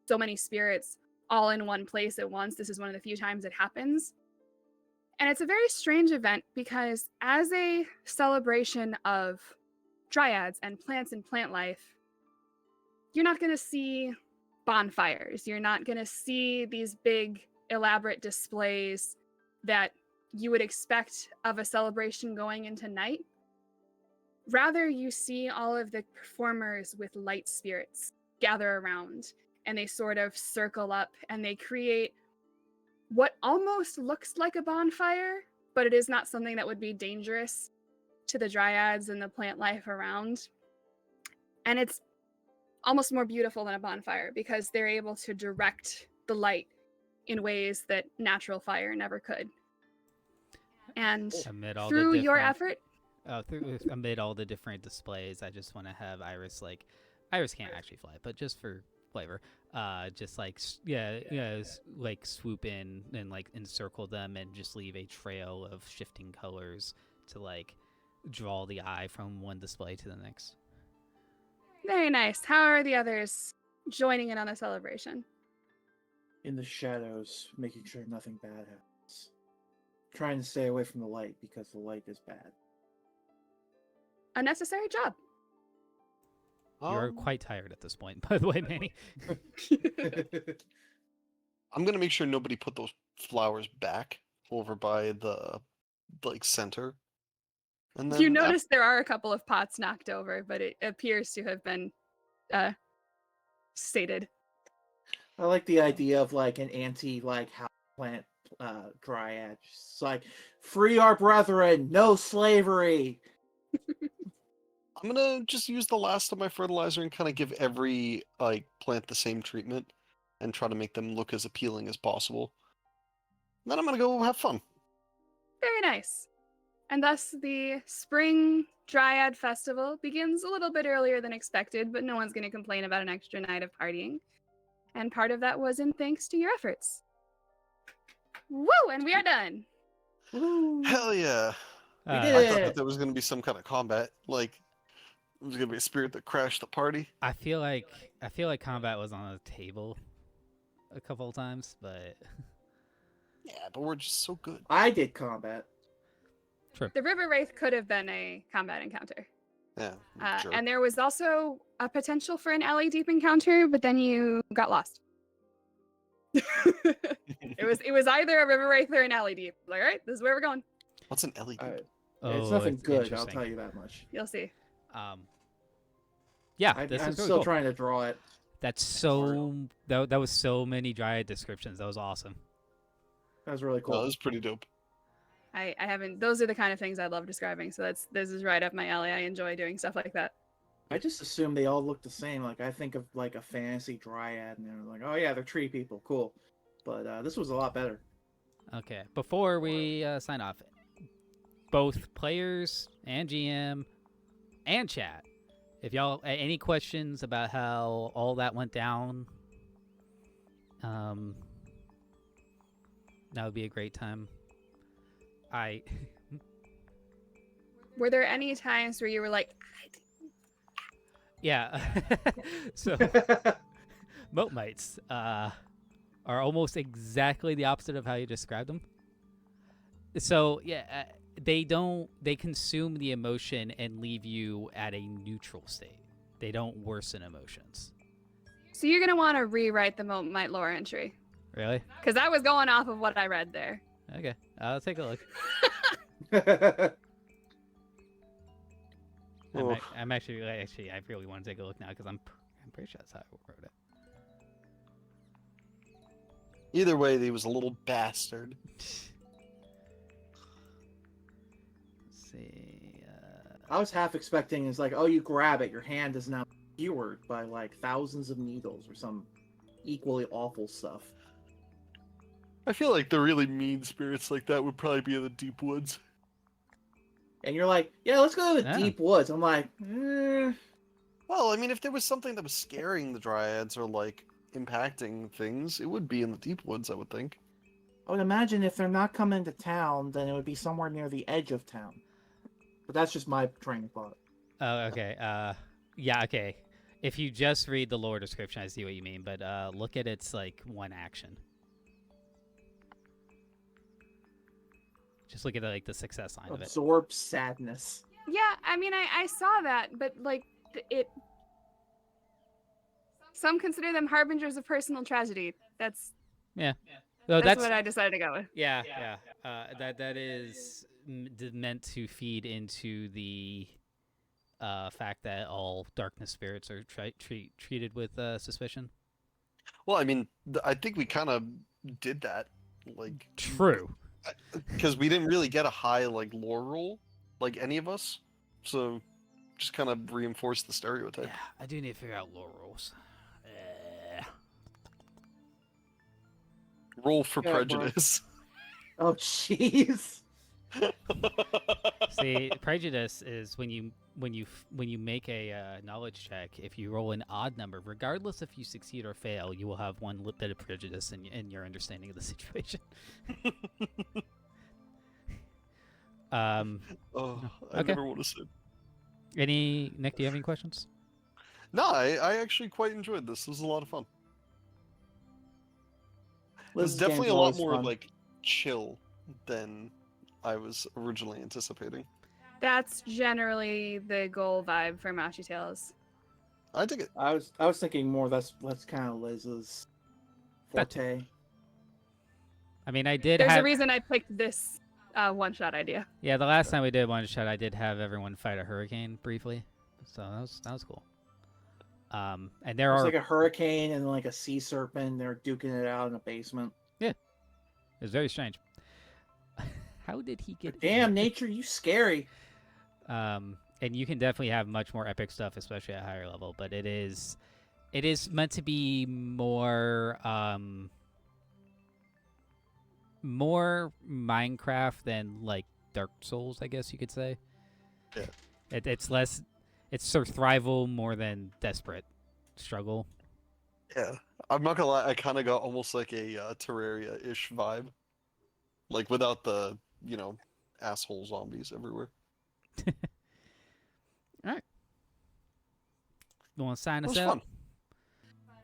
so many spirits all in one place at once. This is one of the few times it happens. And it's a very strange event because as a celebration of Dryads and plant life, you're not going to see bonfires. You're not going to see these big elaborate displays that you would expect of a celebration going into night. Rather, you see all of the performers with light spirits gather around, and they sort of circle up and they create what almost looks like a bonfire, but it is not something that would be dangerous to the Dryads and the plant life around. And it's almost more beautiful than a bonfire because they're able to direct the light in ways that natural fire never could. And through your effort... amid all the different displays, I just want to have Iris, like... Iris can't actually fly, but just for flavor, just like, like swoop in and like encircle them and just leave a trail of shifting colors to like draw the eye from one display to the next. Very nice. How are the others joining in on the celebration? In the shadows, making sure nothing bad happens. Trying to stay away from the light because the light is bad. A necessary job. You're quite tired at this point, by the way, Manny. I'm gonna make sure nobody put those flowers back over by the like center. And then You notice there are a couple of pots knocked over, but it appears to have been sated. I like the idea of like an anti like house plant dryad. It's like, free our brethren, no slavery. I'm gonna just use the last of my fertilizer and kind of give every like plant the same treatment and try to make them look as appealing as possible. Then I'm gonna go have fun. Very nice. And thus the Spring Dryad Festival begins a little bit earlier than expected, but no one's going to complain about an extra night of partying. And part of that was in thanks to your efforts. Woo! And we are done. Woo. Hell yeah! We I did thought it. that there was gonna be some kind of combat, like it was gonna be a spirit that crashed the party. I feel like combat was on the table a couple of times, but Yeah, but we're just so good. I did combat. True. The River Wraith could have been a combat encounter. Yeah. Sure. And there was also a potential for an alley deep encounter, but then you got lost. it was either a river wraith or an alley deep. Like, all right, this is where we're going. What's an LED? It's nothing good, I'll interesting. tell you that much. You'll see. Yeah, I'm this is really still cool. trying to draw it. That's so that was so many Dryad descriptions. That was awesome. That was really cool. Oh, that was pretty dope. I haven't. Those are the kind of things I love describing. So this is right up my alley. I enjoy doing stuff like that. I just assume they all look the same. Like I think of like a fantasy Dryad, and they're like, oh yeah, they're tree people, cool. But this was a lot better. Okay, before we sign off, both players and GM and chat, if y'all any questions about how all that went down, that would be a great time. Were there any times where you were like, Yeah. So moat mites are almost exactly the opposite of how you described them. So yeah, they consume the emotion and leave you at a neutral state. They don't worsen emotions. so you're gonna want to rewrite the Mite lore entry? Really? Because that was going off of what I read there. Okay, I'll take a look. Oh. I'm actually I really want to take a look now because I'm pretty sure that's how I wrote it. Either way, he was a little bastard. Let's see. I was half expecting it's like, oh, you grab it, your hand is now skewered by like thousands of needles or some equally awful stuff. I feel like the really mean spirits like that would probably be in the deep woods. And you're like, yeah, let's go to the Yeah. deep woods. I'm like, Well, I mean, if there was something that was scaring the Dryads or like impacting things, it would be in the deep woods, I would think. I would imagine if they're not coming to town, then it would be somewhere near the edge of town. But that's just my train of thought. Oh, okay. Yeah, okay. If you just read the lore description, I see what you mean. But look at its like one action. Just look at like the success line of it. Absorb sadness. Yeah, I mean, I saw that, but like it. Some consider them harbingers of personal tragedy. That's No, that's what I decided to go with. yeah. That is meant to feed into the fact that all darkness spirits are treated with suspicion. Well, I mean, I think we kind of did that, like, True. because we didn't really get a high like lore roll, like any of us, so just kind of reinforced the stereotype. Yeah, I do need to figure out lore rules. Roll for Yeah, bro. prejudice. Oh, jeez. See, prejudice is when you make a knowledge check. If you roll an odd number, regardless if you succeed or fail, you will have one bit of prejudice in your understanding of the situation. Oh, I Okay. never want to say. Nick? Do you have any questions? No, I actually quite enjoyed this. This was a lot of fun. It was This definitely game's a lot always more fun. like chill than I was originally anticipating. That's generally the goal vibe for Mauchi Tales. I dig it. I was thinking more that's kind of Liz's That forte. I mean, I did There's have. a reason I picked this one-shot idea. Yeah, the last time we did one shot, I did have everyone fight a hurricane briefly, so that was cool. And there It's are like a hurricane and like a sea serpent. They're duking it out in a basement. it's very strange. How did he get? Damn, nature, you scary. And you can definitely have much more epic stuff, especially at higher level. But it is meant to be more more Minecraft than like Dark Souls, I guess you could say. Yeah. It's less. It's survival more than desperate struggle. Yeah, I'm not gonna lie. I kind of got almost like a Terraria-ish vibe, like without the asshole zombies everywhere. You want to sign It us was out? fun.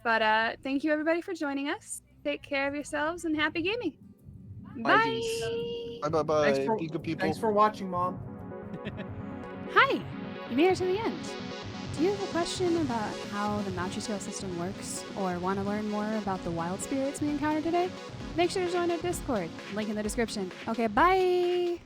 But thank you everybody for joining us. Take care of yourselves and happy gaming. Bye, Bye. Bye bye bye. Thanks for- Be good people. Thanks for watching, Mom. Hi. You made it to the end. Do you have a question about how the Mauchi Tales system works, or want to learn more about the wild spirits we encountered today? Make sure to join our Discord. Link in the description. Okay, bye!